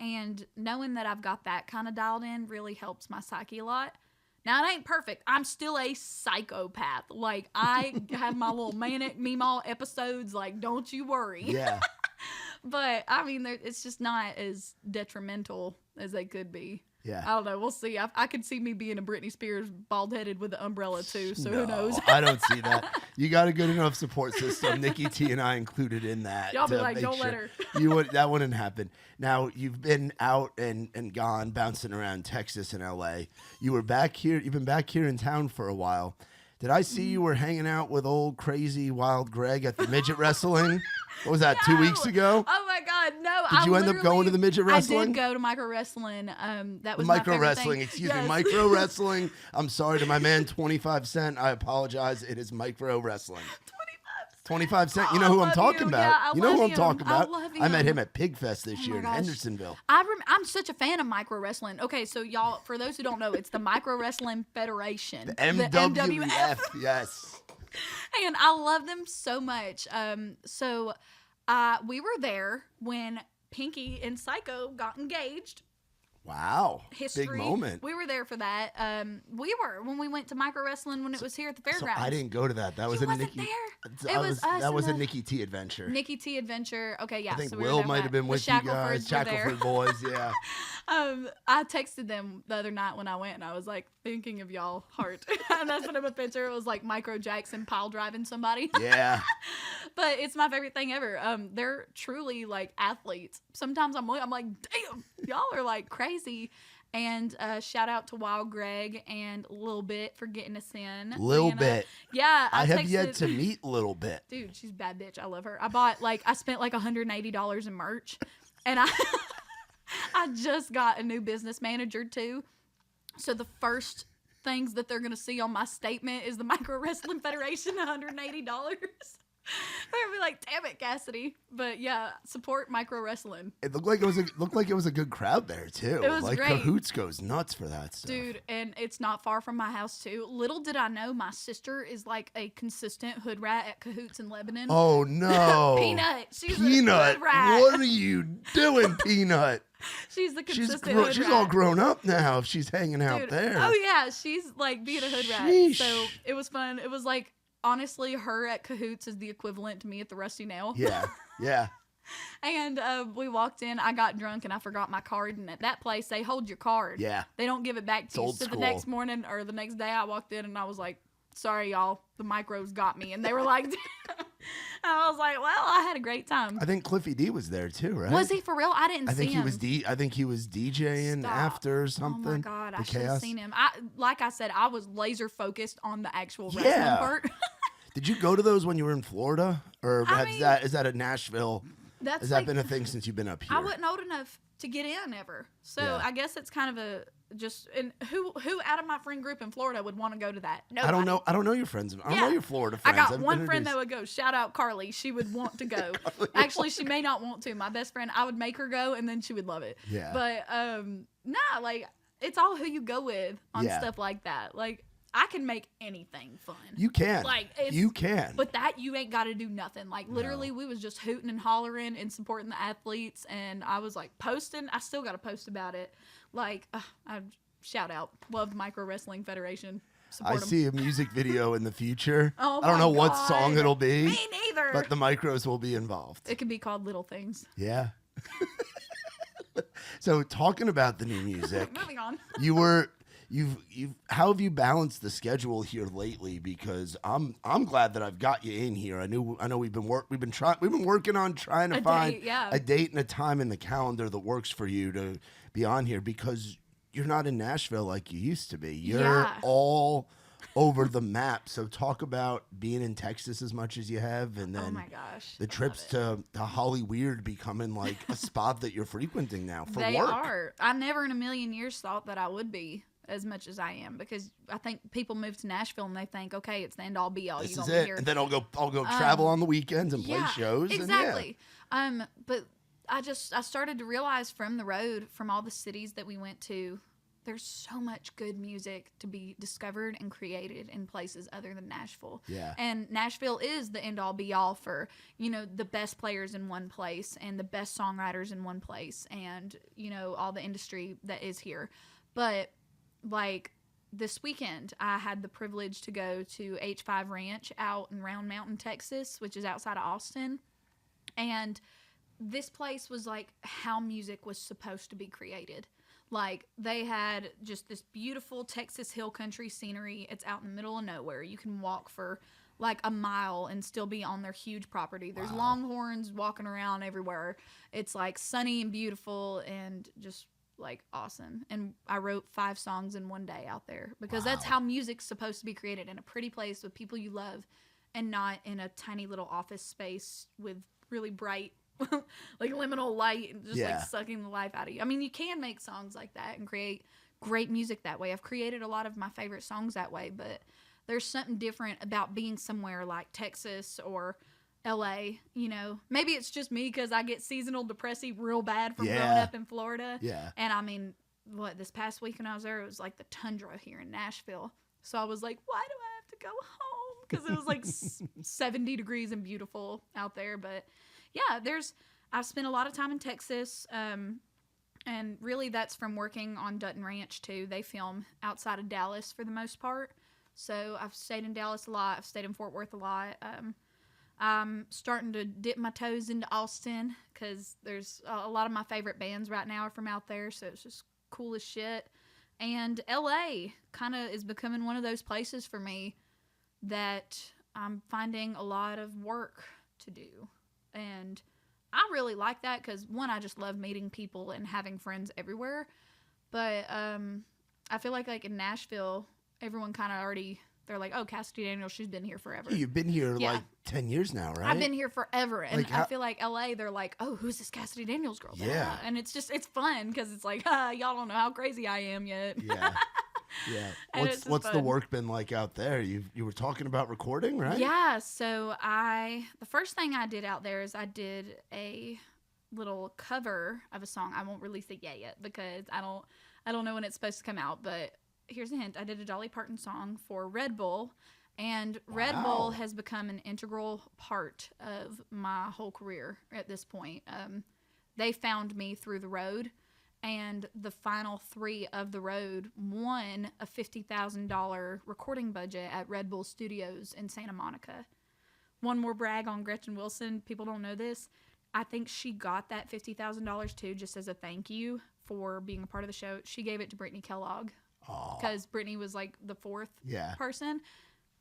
And knowing that I've got that kind of dialed in really helps my psyche a lot. Now, it ain't perfect. I'm still a psychopath. Like, I have my little manic meemaw episodes. Like, don't you worry. Yeah. But, I mean, it's just not as detrimental as they could be. Yeah. I don't know. We'll see. I could see me being a Britney Spears bald-headed with an umbrella, too. So, who knows? I don't see that. You got a good enough support system. Nikki T and I included in that. Y'all be like, don't let her. That wouldn't happen. Now, you've been out and gone, bouncing around Texas and L.A. You were back here. You've been back here in town for a while. Did I see you were hanging out with old crazy wild Greg at the midget wrestling? What was that, 2 weeks ago? Oh, my God, no. Did you end up going to the midget wrestling? I did go to micro wrestling. That was micro my favorite wrestling. thing. Excuse me, micro wrestling. I'm sorry to my man, 25 Cent. I apologize. It is micro wrestling. 25 Cent. You know who I'm talking about. Yeah, you know who I'm him. talking about. I love him. I met him at Pigfest this year in gosh. Hendersonville. I'm such a fan of micro wrestling. Okay, so y'all, for those who don't know, it's the Micro Wrestling Federation. The MWF. Yes. And I love them so much. So we were there when Pinky and Psycho got engaged. Wow. History. Big moment. We were there for that. We were when we went to micro wrestling when it was here at the fairgrounds. So I didn't go to that. That was You a wasn't Nikki. there. It was us. That was a and Nikki T adventure. Nikki T adventure. Okay, yeah. I think so we were Will there for might that. have been The with you guys. Shacklefords were there. Shackleford boys, yeah. I texted them the other night when I went, and I was like, thinking of y'all, heart. And I sent them a picture. It was like Micro Jackson pile driving somebody. Yeah. But it's my favorite thing ever. They're truly like athletes. Sometimes I'm like, damn, y'all are like crazy. And shout out to Wild Greg and Lil Bit for getting us in. Lil Bit. Yeah. I have yet to meet Lil Bit. Dude, she's a bad bitch. I love her. I spent like $180 in merch. And I just got a new business manager too. So the first things that they're going to see on my statement is the Micro Wrestling Federation, $180. They're gonna be like, damn it, Cassidy. But yeah, support micro wrestling. It looked like it was a good crowd there too. It was like great. Cahoots goes nuts for that stuff. Dude, and it's not far from my house too. Little did I know my sister is like a consistent hood rat at Cahoots in Lebanon. Oh no. Peanut. She's a Peanut. hood rat. What are you doing, Peanut? She's the consistent hood rat. She's all grown up now if she's hanging out Dude, there. Oh yeah, she's like being a hood rat. Sheesh. So it was fun. It was like, honestly, her at Cahoots is the equivalent to me at the Rusty Nail. Yeah, yeah. And we walked in. I got drunk and I forgot my card. And at that place, they hold your card. Yeah. They don't give it back to you. Old So school. the next morning or the next day, I walked in and I was like, sorry, y'all. The micros got me. And they were like, and I was like, well, I had a great time. I think Cliffy D was there too, right? Was he for real? I didn't I see think him. I think he was DJing Stop. after something. Oh my God, I The should have Chaos. seen him. Like I said, I was laser focused on the actual wrestling Yeah. part. Did you go to those when you were in Florida, or I is mean, that a Nashville? That's Has that like, been a thing since you've been up here? I wasn't old enough to get in ever. So Yeah. I guess it's kind of and who out of my friend group in Florida would want to go to that? Nobody. I don't know your friends. I don't know your Florida I friends. got I've one been friend that introduced- would go. Shout out Carly. She would want to go. Actually, she may not want to. My best friend, I would make her go, and then she would love it. Yeah. But nah, like it's all who you go with on Yeah. stuff like that. Like I can make anything fun. You can. Like, you can. But that you ain't got to do nothing. Like literally, we was just hooting and hollering and supporting the athletes, and I was like posting. I still got to post about it. Like I shout out, love Micro Wrestling Federation. I Support 'em. see a music video in the future. Oh I don't my know what God. song it'll be, Me neither. but the micros will be involved. It could be called Little Things. Yeah. So talking about the new music, Moving on. how have you balanced the schedule here lately? Because I'm glad that I've got you in here. I know we've been working on trying to A find date, yeah. a date and a time in the calendar that works for you to be on here, because you're not in Nashville like you used to be. You're Yeah. all over the map. So talk about being in Texas as much as you have, and then Oh my gosh. the trips to Hollyweird becoming like a spot that you're frequenting now for They work. are. I never in a million years thought that I would be as much as I am, because I think people move to Nashville and they think, okay, it's the end all be all. This You're is gonna be it, here. and then I'll go travel on the weekends and play Yeah, shows. Exactly. But I started to realize from the road, from all the cities that we went to, there's so much good music to be discovered and created in places other than Nashville. Yeah. And Nashville is the end all be all for, the best players in one place and the best songwriters in one place and, all the industry that is here. But like this weekend, I had the privilege to go to H5 Ranch out in Round Mountain, Texas, which is outside of Austin. And this place was like how music was supposed to be created. Like, they had just this beautiful Texas hill country scenery. It's out in the middle of nowhere. You can walk for like a mile and still be on their huge property. There's longhorns walking around everywhere. It's like sunny and beautiful and just like awesome. And I wrote 5 songs in one day out there, because that's how music's supposed to be created, in a pretty place with people you love, and not in a tiny little office space with really bright like liminal light and just like sucking the life out of you. I mean, you can make songs like that and create great music that way. I've created a lot of my favorite songs that way, but there's something different about being somewhere like Texas or LA, Maybe it's just me because I get seasonal depressive real bad from growing up in Florida. Yeah. And I mean, this past week when I was there, it was like the tundra here in Nashville. So I was like, why do I have to go home? because it was like 70 degrees and beautiful out there. But yeah, I've spent a lot of time in Texas. And really that's from working on Dutton Ranch too. They film outside of Dallas for the most part. So I've stayed in Dallas a lot. I've stayed in Fort Worth a lot. I'm starting to dip my toes into Austin because there's a lot of my favorite bands right now are from out there. So it's just cool as shit. And LA kind of is becoming one of those places for me that I'm finding a lot of work to do. And I really like that because, one, I just love meeting people and having friends everywhere. But I feel like in Nashville, everyone kind of already, they're like, oh, Cassidy Daniels, she's been here forever. You've been here like 10 years now, right? I've been here forever. And I feel like LA, they're like, oh, who's this Cassidy Daniels girl? Yeah. And it's fun because it's like, y'all don't know how crazy I am yet. Yeah. Yeah. What's the work been like out there? You were talking about recording, right? Yeah. So the first thing I did out there is I did a little cover of a song. I won't release it yet because I don't know when it's supposed to come out, but here's a hint. I did a Dolly Parton song for Red Bull, and Red Bull has become an integral part of my whole career at this point. They found me through The Road, and the final 3 of The Road won a $50,000 recording budget at Red Bull Studios in Santa Monica. One more brag on Gretchen Wilson. People don't know this. I think she got that $50,000 too, just as a thank you for being a part of the show. She gave it to Brittany Kellogg because Brittany was like the 4th person.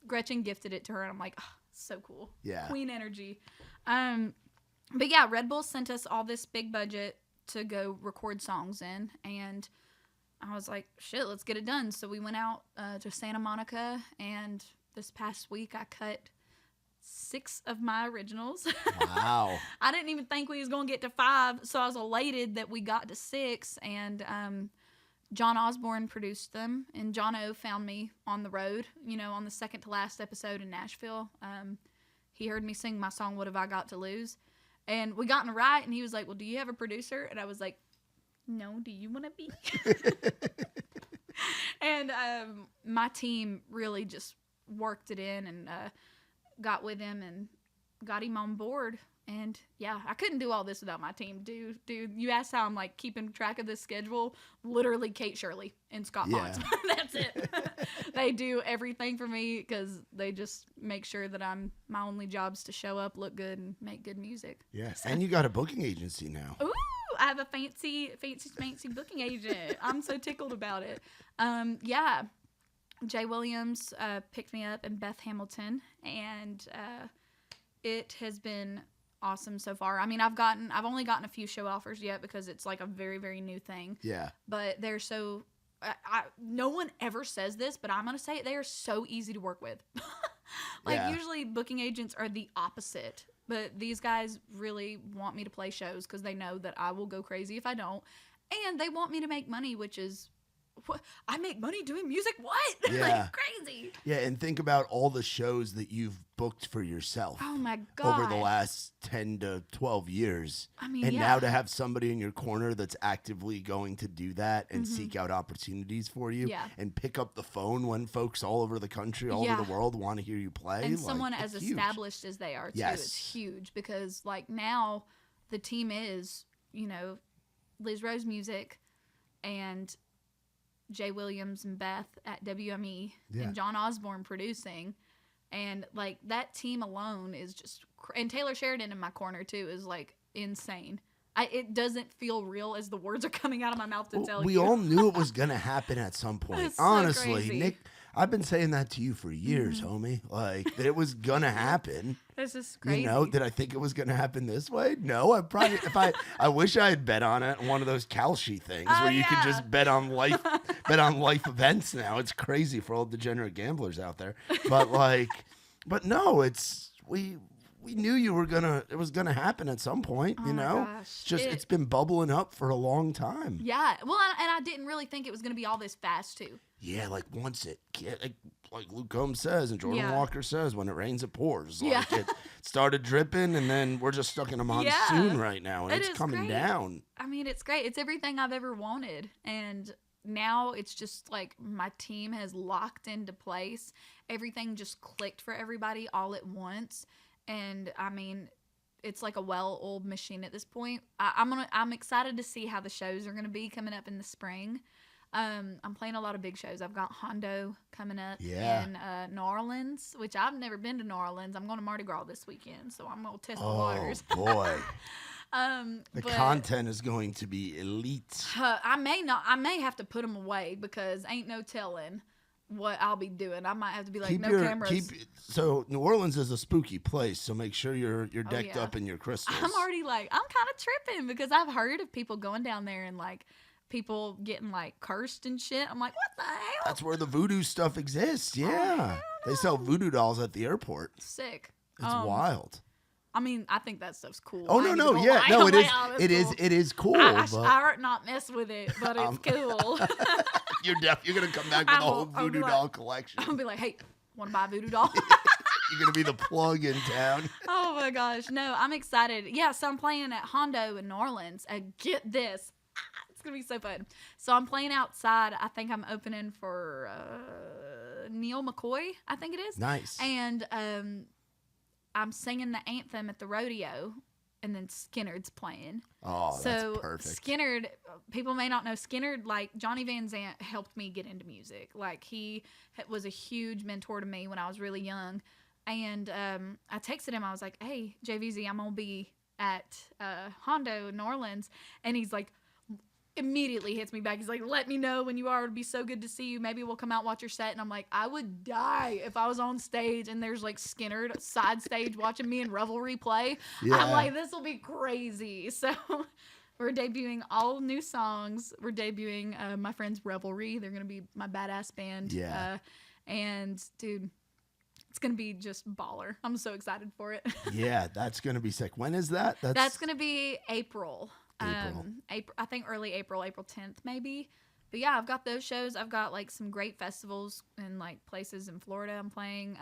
Gretchen gifted it to her, and I'm like, oh, so cool. Yeah. Queen energy. But yeah, Red Bull sent us all this big budget to go record songs in, and I was like, shit, let's get it done. So we went out to Santa Monica, and this past week I cut 6 of my originals. Wow. I didn't even think we was going to get to 5, so I was elated that we got to 6, and John Osborne produced them, and John O found me on the road, on the second to last episode in Nashville. He heard me sing my song, What Have I Got to Lose? And we got in a ride, and he was like, well, do you have a producer? And I was like, no, do you want to be? And my team really just worked it in and got with him and got him on board. And yeah, I couldn't do all this without my team. Dude, you asked how I'm like keeping track of this schedule. Literally Kate Shirley and Scott Potts. That's it. They do everything for me because they just make sure that my only job's to show up, look good, and make good music. Yes, and you got a booking agency now. Ooh, I have a fancy booking agent. I'm so tickled about it. Yeah, Jay Williams picked me up, and Beth Hamilton, and it has been awesome so far. I mean, I've only gotten a few show offers yet because it's like a very, very new thing. Yeah. But they're so, no one ever says this, but I'm going to say it. They are so easy to work with. Usually booking agents are the opposite, but these guys really want me to play shows because they know that I will go crazy if I don't. And they want me to make money, which is, what? I make money doing music? What? Yeah. Crazy. Yeah, and think about all the shows that you've booked for yourself. Oh, my God. Over the last 10 to 12 years. I mean, and now to have somebody in your corner that's actively going to do that and seek out opportunities for you and pick up the phone when folks all over the country, all over the world want to hear you play. And someone as established as they are, too, is huge because, now the team is, Liz Rose Music and Jay Williams and Beth at WME and John Osborne producing, and that team alone is just and Taylor Sheridan in my corner too is insane. It doesn't feel real as the words are coming out of my mouth to tell you. We all knew it was gonna happen at some point. It's Honestly, so Nick, I've been saying that to you for years, homie. That it was gonna happen. This is crazy. Did I think it was gonna happen this way? No, I wish I had bet on it on one of those Kalshi things where you could just bet on life events now. It's crazy for all degenerate gamblers out there. But no, we knew it was gonna happen at some point, Gosh. It's been bubbling up for a long time. Yeah. Well, and I didn't really think it was gonna be all this fast too. Yeah, once like Luke Combs says and Jordan Walker says, when it rains, it pours. It started dripping, and then we're just stuck in a monsoon right now, and it's coming down. I mean, it's great. It's everything I've ever wanted, and now it's just like my team has locked into place. Everything just clicked for everybody all at once. And I mean, it's like a well-oiled machine at this point. I'm excited to see how the shows are going to be coming up in the spring. I'm playing a lot of big shows. I've got Hondo coming up in New Orleans, which I've never been to New Orleans. I'm going to Mardi Gras this weekend, so I'm going to test the waters. Oh, boy. The But, content is going to be elite. I may have to put them away because ain't no telling what I'll be doing. I might have to be like, cameras. So New Orleans is a spooky place, so make sure you're decked up in your crystals. I'm already like, I'm kind of tripping because I've heard of people going down there and like people getting like cursed and shit. I'm like, what the hell? That's where the voodoo stuff exists. Yeah. They sell voodoo dolls at the airport. Sick. It's wild. I mean, I think that stuff's cool. Oh, no. Yeah. No, it is. It is cool. I not mess with it, but it's cool. You're going to come back with a whole voodoo doll collection. I'm going to be like, hey, want to buy a voodoo doll? You're going to be the plug in town. Oh, my gosh. No, I'm excited. Yeah, so I'm playing at Hondo in New Orleans. And get this. It's going to be so fun. So I'm playing outside. I think I'm opening for Neil McCoy, I think it is. Nice. And I'm singing the anthem at the rodeo, and then Skinnerd's playing. Oh, that's perfect. Skinnerd, people may not know Skinnerd, like Johnny Van Zant helped me get into music. Like he was a huge mentor to me when I was really young. And I texted him. I was like, hey, JVZ, I'm going to be at Hondo in New Orleans. And he's like, immediately hits me back. He's like, let me know when you are. It'd be so good to see you. Maybe we'll come out and watch your set. And I'm like, I would die if I was on stage and there's like Skinner side stage watching me and Revelry play. Yeah. I'm like, this will be crazy. So we're debuting all new songs. We're debuting my friends Revelry. They're going to be my badass band. Yeah. And dude, it's going to be just baller. I'm so excited for it. Yeah, that's going to be sick. When is that? That's going to be April. April, I think early April 10th maybe. But yeah, I've got those shows. I've got like some great festivals and like places in Florida I'm playing.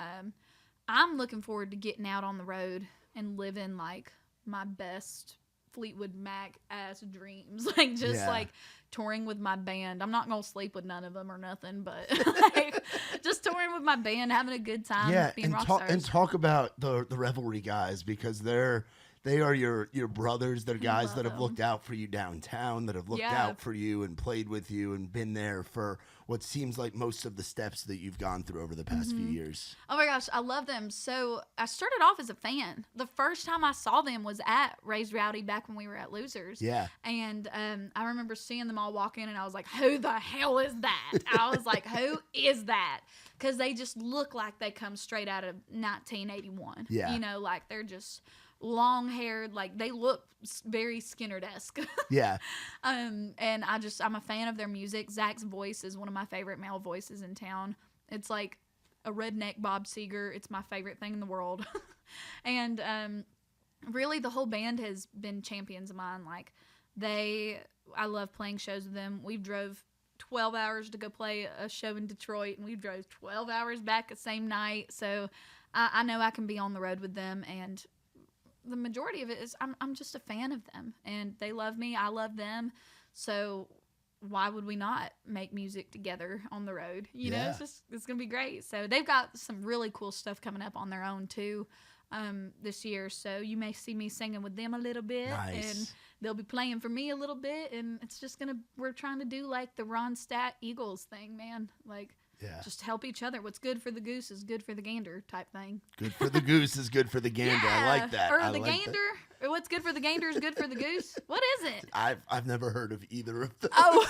I'm looking forward to getting out on the road and living like my best Fleetwood Mac ass dreams. Like just like touring with my band. I'm not going to sleep with none of them or nothing, but like just touring with my band, having a good time, being rock stars. And talk about the Revelry guys, because they are your brothers. They're guys that have looked out for you downtown, that have looked out for you and played with you and been there for what seems like most of the steps that you've gone through over the past few years. Oh my gosh, I love them. So I started off as a fan. The first time I saw them was at Raised Rowdy back when we were at Losers. Yeah. And I remember seeing them all walk in and I was like, who the hell is that? I was like, who is that? Because they just look like they come straight out of 1981. Yeah. You know, like they're just long haired, like they look very Skinner-esque. Yeah. And I'm a fan of their music. Zach's voice is one of my favorite male voices in town. It's like a redneck Bob Seger. It's my favorite thing in the world. And really the whole band has been champions of mine. Like I love playing shows with them. We've drove 12 hours to go play a show in Detroit, and we drove 12 hours back the same night. So I know I can be on the road with them, and the majority of it is I'm just a fan of them, and they love me. I love them. So why would we not make music together on the road? You know, it's going to be great. So they've got some really cool stuff coming up on their own too this year. So you may see me singing with them a little bit. Nice. And they'll be playing for me a little bit. And it's just we're trying to do like the Ronstadt Eagles thing, man. Like, just help each other. What's good for the goose is good for the gander type thing. Good for the goose is good for the gander. Yeah. I like that. Or the gander. Or what's good for the gander is good for the goose. What is it? I've never heard of either of those. Oh,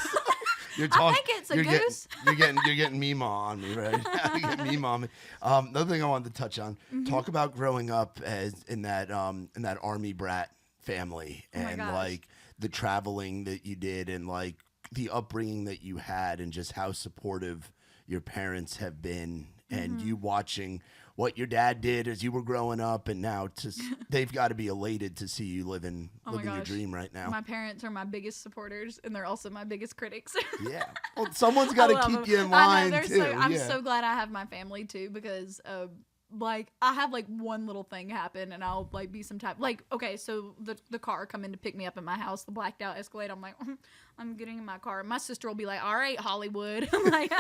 I think it's a goose. You're getting Meemaw on me, right? You're getting Meemaw on me. Another thing I wanted to touch on. Talk about growing up in that army brat family, and like the traveling that you did, and like the upbringing that you had, and just how supportive your parents have been, and you watching what your dad did as you were growing up, and now they've got to be elated to see you living your dream right now. My parents are my biggest supporters, and they're also my biggest critics. Yeah. Well, someone's got to keep you in line too. I'm so glad I have my family too, because like I have like one little thing happen and I'll like be some type like okay, so the car coming to pick me up at my house, the blacked out Escalade, I'm like I'm getting in my car. My sister will be like, all right, Hollywood. Like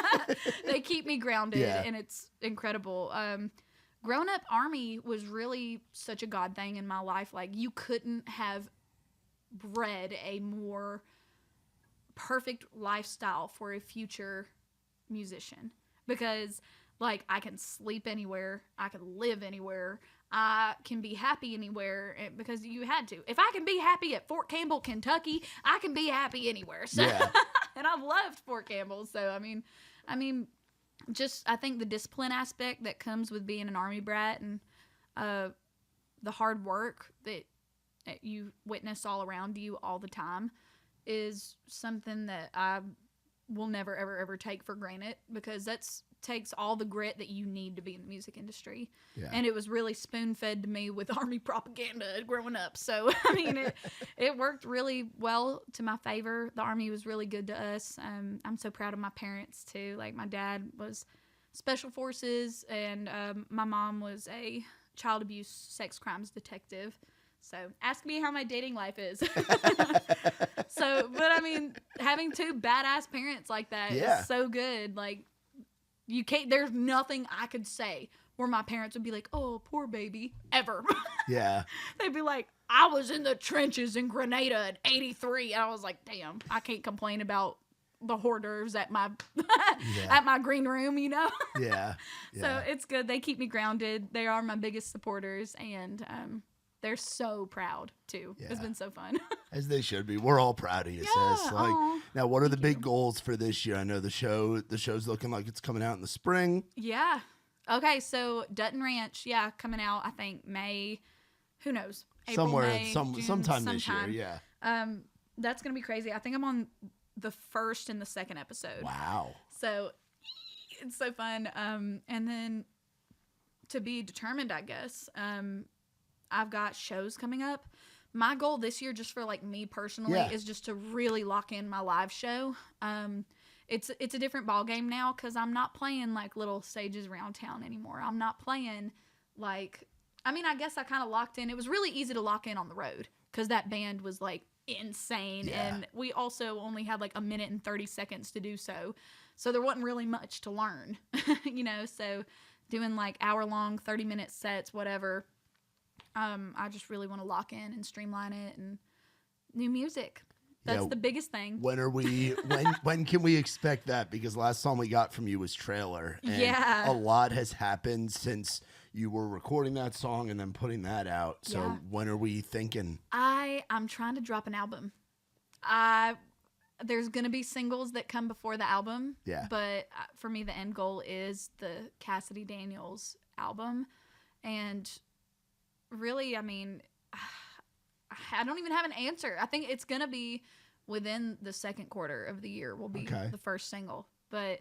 they keep me grounded and it's incredible. Growing up Army was really such a God thing in my life. Like you couldn't have bred a more perfect lifestyle for a future musician because like I can sleep anywhere, I can live anywhere, I can be happy anywhere because you had to. If I can be happy at Fort Campbell, Kentucky, I can be happy anywhere. So and I've loved Fort Campbell. So I mean just I think the discipline aspect that comes with being an Army brat and the hard work that you witness all around you all the time is something that I will never ever ever take for granted because that's takes all the grit that you need to be in the music industry. And it was really spoon-fed to me with Army propaganda growing up. So I mean it worked really well to my favor. The Army was really good to us. I'm so proud of my parents too. Like my dad was special forces and my mom was a child abuse sex crimes detective. So ask me how my dating life is. So, but I mean, having two badass parents like that is so good. Like, you can't, there's nothing I could say where my parents would be like, oh, poor baby, ever. Yeah. They'd be like, I was in the trenches in Grenada in 83. And I was like, damn, I can't complain about the hors d'oeuvres at my at my green room, you know? Yeah. So it's good. They keep me grounded. They are my biggest supporters. And, they're so proud too. Yeah. It's been so fun. As they should be. We're all proud of you, sis. Like, now, what are the big goals for this year? I know the show's looking like it's coming out in the spring. Yeah. Okay, so Dutton Ranch, coming out. I think May. Who knows? April, May, June, sometime this year. Yeah. That's gonna be crazy. I think I'm on the first and the second episode. Wow. So it's so fun. And then to be determined, I guess. I've got shows coming up. My goal this year, just for like me personally, is just to really lock in my live show. It's a different ball game now because I'm not playing like little stages around town anymore. I'm not playing like, I mean, I guess I kind of locked in. It was really easy to lock in on the road because that band was like insane, and we also only had like a minute and 30 seconds to do so. So there wasn't really much to learn, you know. So doing like hour-long, 30-minute sets, whatever. I just really want to lock in and streamline it and new music. That's the biggest thing. When can we expect that? Because last song we got from you was Trailer. And a lot has happened since you were recording that song and then putting that out. So when are we thinking? I'm trying to drop an album. There's going to be singles that come before the album. Yeah. But for me, the end goal is the Cassidy Daniels album. And really, I mean, I don't even have an answer. I think it's going to be within the second quarter of the year will be the first single. But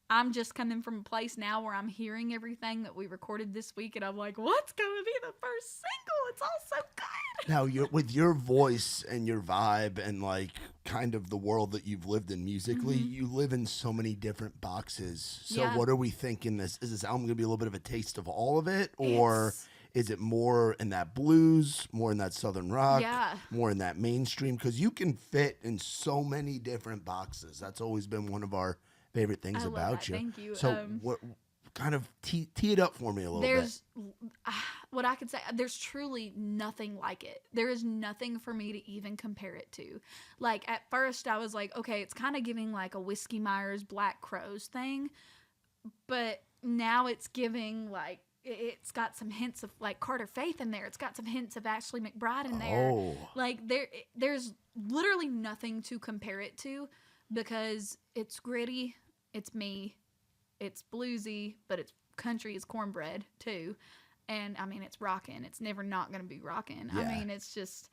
I'm just coming from a place now where I'm hearing everything that we recorded this week, and I'm like, what's going to be the first single? It's all so good. Now, with your voice and your vibe and, like, kind of the world that you've lived in musically, you live in so many different boxes. So what are we thinking? Is this album going to be a little bit of a taste of all of it? Or is it more in that blues, more in that southern rock, more in that mainstream? Because you can fit in so many different boxes. That's always been one of our favorite things about you. Thank you. So what kind of tee it up for me a little bit. What I could say, there's truly nothing like it. There is nothing for me to even compare it to. Like at first I was like, okay, it's kind of giving like a Whiskey Myers Black Crowes thing, but now it's giving like, it's got some hints of like Carter Faith in there. It's got some hints of Ashley McBride in there. Like there's literally nothing to compare it to because it's gritty, it's me, it's bluesy, but it's country, it's cornbread too. And I mean, it's rockin'. It's never not going to be rockin'. I mean, it's just,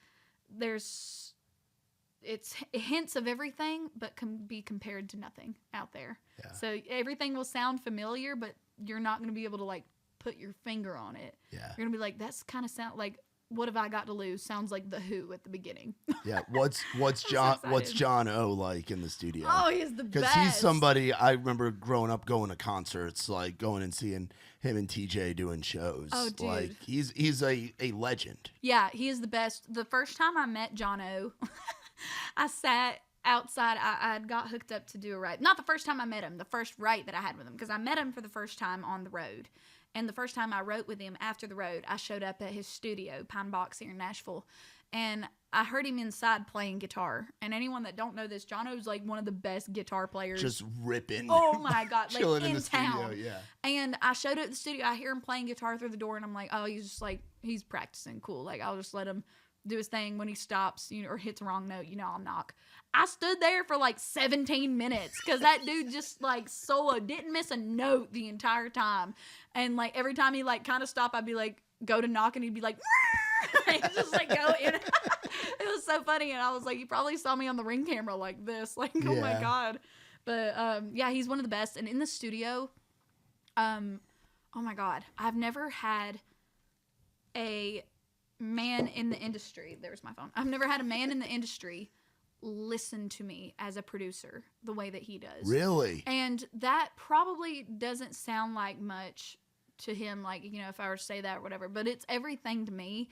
it's hints of everything, but can be compared to nothing out there. Yeah. So everything will sound familiar, but you're not going to be able to like put your finger on it. Yeah. You're going to be like, that's kind of sound like What Have I Got to Lose sounds like The Who at the beginning. Yeah. What's John O like in the studio? Oh, he's the Because best. he's somebody I remember growing up going to concerts, like going and seeing him and TJ doing shows. Oh, dude. Like he's a legend. Yeah, he is the best. The first time I met John O, I sat outside. I got hooked up to do a ride. Not the first time I met him, the first write that I had with him, because I met him for the first time on the road. And the first time I wrote with him after the road, I showed up at his studio, Pine Box here in Nashville. And I heard him inside playing guitar. And anyone that don't know this, John O's like one of the best guitar players. Just ripping. Oh my God. Like chilling in the town. studio, yeah. And I showed up at the studio. I hear him playing guitar through the door. And I'm like, oh, he's just like, he's practicing. Cool. Like, I'll just let him do his thing. When he stops, or hits a wrong note, I'll knock. I stood there for like 17 minutes because that dude just like solo, didn't miss a note the entire time. And like every time he like kind of stopped, I'd be like, go to knock, and he'd be like, he'd just like go in. It was so funny. And I was like, you probably saw me on the Ring camera like this. Like, oh my God. But yeah, he's one of the best. And in the studio, oh my God, I've never had a man in the industry. There's my phone. I've never had a man in the industry listen to me as a producer the way that he does. Really? And that probably doesn't sound like much to him, like, if I were to say that or whatever, but it's everything to me,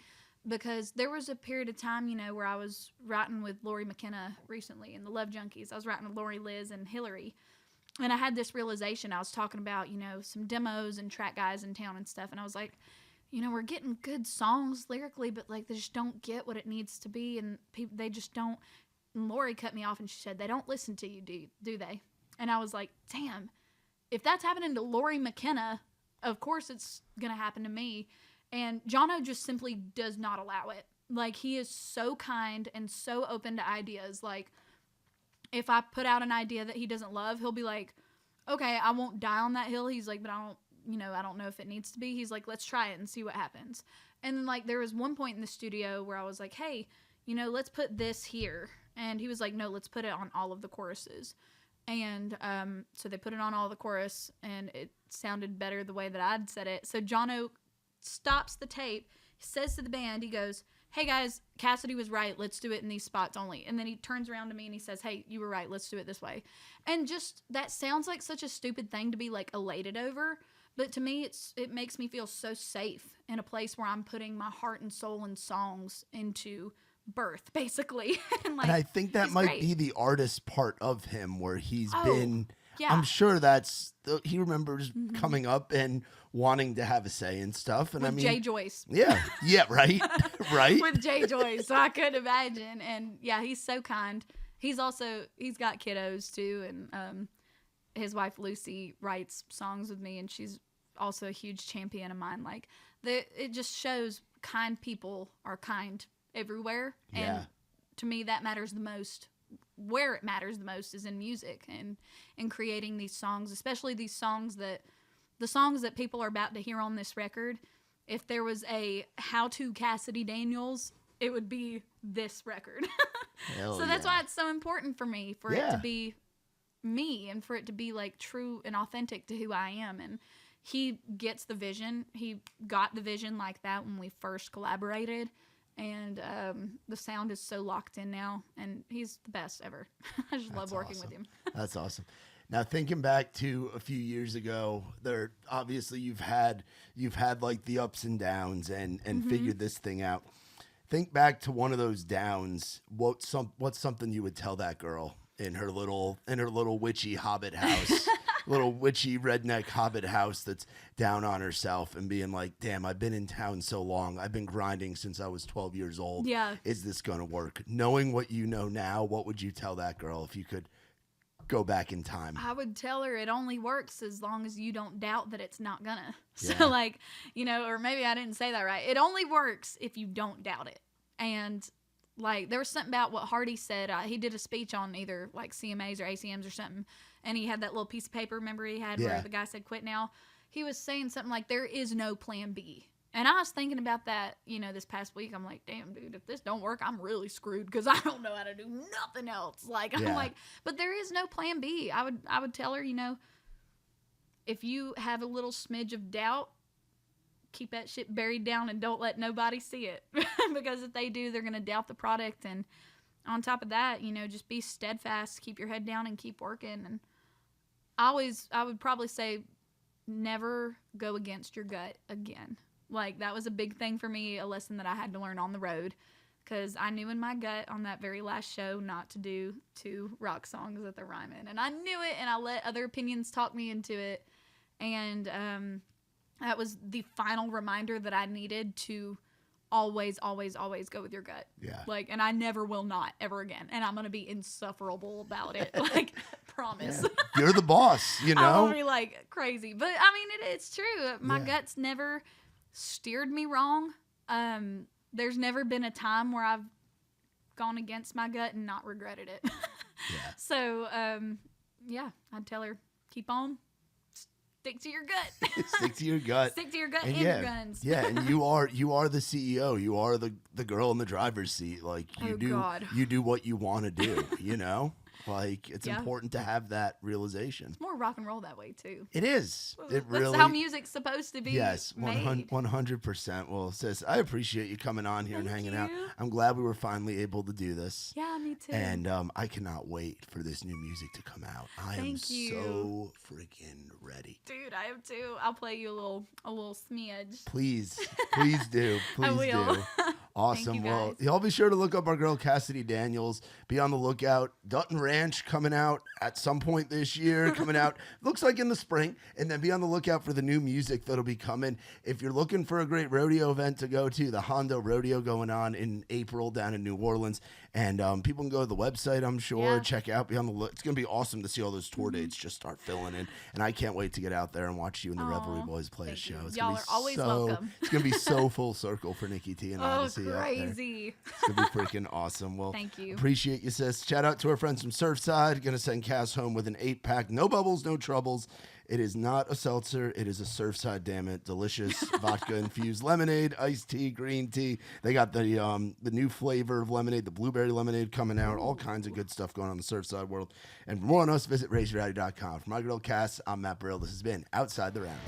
because there was a period of time, where I was writing with Lori McKenna recently in the Love Junkies. I was writing with Lori, Liz, and Hillary. And I had this realization. I was talking about, some demos and track guys in town and stuff. And I was like, we're getting good songs lyrically, but like they just don't get what it needs to be. And people, they just don't. And Lori cut me off and she said, they don't listen to you, do they? And I was like, damn, if that's happening to Lori McKenna, of course it's going to happen to me. And Jono just simply does not allow it. Like, he is so kind and so open to ideas. Like, if I put out an idea that he doesn't love, he'll be like, okay, I won't die on that hill. He's like, but I don't know if it needs to be. He's like, let's try it and see what happens. And then, like, there was one point in the studio where I was like, hey, let's put this here. And he was like, no, let's put it on all of the choruses. And so they put it on all the chorus, and it sounded better the way that I'd said it. So Jono stops the tape, says to the band, he goes, hey guys, Cassidy was right, let's do it in these spots only. And then he turns around to me and he says, hey, you were right, let's do it this way. And just, that sounds like such a stupid thing to be like elated over, but to me it makes me feel so safe in a place where I'm putting my heart and soul and songs into birth, basically. And I think that might be the artist part of him, where he's been, yeah. I'm sure he remembers coming up and wanting to have a say and stuff. And with I mean, Jay Joyce. Yeah, right, right. With Jay Joyce, so I couldn't imagine. And yeah, he's so kind. He's got kiddos too, and his wife Lucy writes songs with me, and she's also a huge champion of mine. Like, it just shows kind people are kind everywhere. And to me, that matters the most. Where it matters the most is in music and in creating these songs, especially the songs that people are about to hear on this record. If there was a how-to Cassidy Daniels, it would be this record. So that's why it's so important for me, for it to be me, and for it to be like true and authentic to who I am. And he gets the vision. He got the vision like that when we first collaborated. And the sound is so locked in now, and he's the best ever. I just love working with him. That's awesome. Now, thinking back to a few years ago, there obviously you've had like the ups and downs and figured this thing out. Think back to one of those downs. What's something you would tell that girl in her little witchy hobbit house? Little witchy redneck hobbit house that's down on herself and being like, damn, I've been in town so long. I've been grinding since I was 12 years old. Yeah. Is this going to work? Knowing what you know now, what would you tell that girl if you could go back in time? I would tell her it only works as long as you don't doubt that it's not gonna. Yeah. So like, or maybe I didn't say that right. It only works if you don't doubt it. And like, there was something about what Hardy said. He did a speech on either like CMAs or ACMs or something. And he had that little piece of paper, remember he had where the guy said, quit now. He was saying something like, there is no plan B. And I was thinking about that, this past week. I'm like, damn, dude, if this don't work, I'm really screwed because I don't know how to do nothing else. Like, I'm like, but there is no plan B. I would tell her, if you have a little smidge of doubt, keep that shit buried down and don't let nobody see it. Because if they do, they're going to doubt the product. And on top of that, you know, just be steadfast, keep your head down and keep working. And I would probably say never go against your gut again. Like, that was a big thing for me, a lesson that I had to learn on the road. Because I knew in my gut on that very last show not to do 2 rock songs that they're rhyming. And I knew it, and I let other opinions talk me into it. And that was the final reminder that I needed to always, always, always go with your gut. Yeah. Like, and I never will not ever again. And I'm going to be insufferable about it. Like, promise. Yeah. You're the boss, you know? I'll be like crazy. But, I mean, it's true. My gut's never steered me wrong. There's never been a time where I've gone against my gut and not regretted it. So, I'd tell her, keep on, stick to your gut. Stick to your gut. Stick to your gut and your guns. Yeah, and you are the CEO. You are the girl in the driver's seat. Like, you do what you want to do, you know? Like, it's important to have that realization. It's more rock and roll that way, too. It is. That's how music's supposed to be. Yes, made. 100%. Well, sis, I appreciate you coming on here and hanging out. I'm glad we were finally able to do this. Yeah, me too. And I cannot wait for this new music to come out. I am so freaking ready. Dude, I am too. I'll play you a little smidge. Please do. Please I will. do. Awesome. Thank you, Well, guys. y'all be sure to look up our girl Cassidy Daniels. Be on the lookout. Dutton Ranch coming out at some point this year. Coming out, looks like in the spring. And then be on the lookout for the new music that'll be coming. If you're looking for a great rodeo event to go to, the Hondo Rodeo going on in April down in New Orleans. And people can go to the website, I'm sure. Check out. Be on the look. It's going to be awesome to see all those tour dates just start filling in. And I can't wait to get out there and watch you and the Revelry Boys play a show. It's Y'all are always welcome. It's going to be so full circle for Nikki T and I to see you out there. Crazy. It's going to be freaking awesome. Well, thank you. Appreciate you, sis. Shout out to our friends from Surfside. Going to send Cass home with an 8-pack. No bubbles, no troubles. It is not a seltzer. It is a Surfside, damn it. Delicious vodka-infused lemonade, iced tea, green tea. They got the new flavor of lemonade, the blueberry lemonade coming out. All kinds of good stuff going on in the Surfside world. And for more on us, visit RaiseYourRowdy.com. For my girl Cass, I'm Matt Burrill. This has been Outside the Round.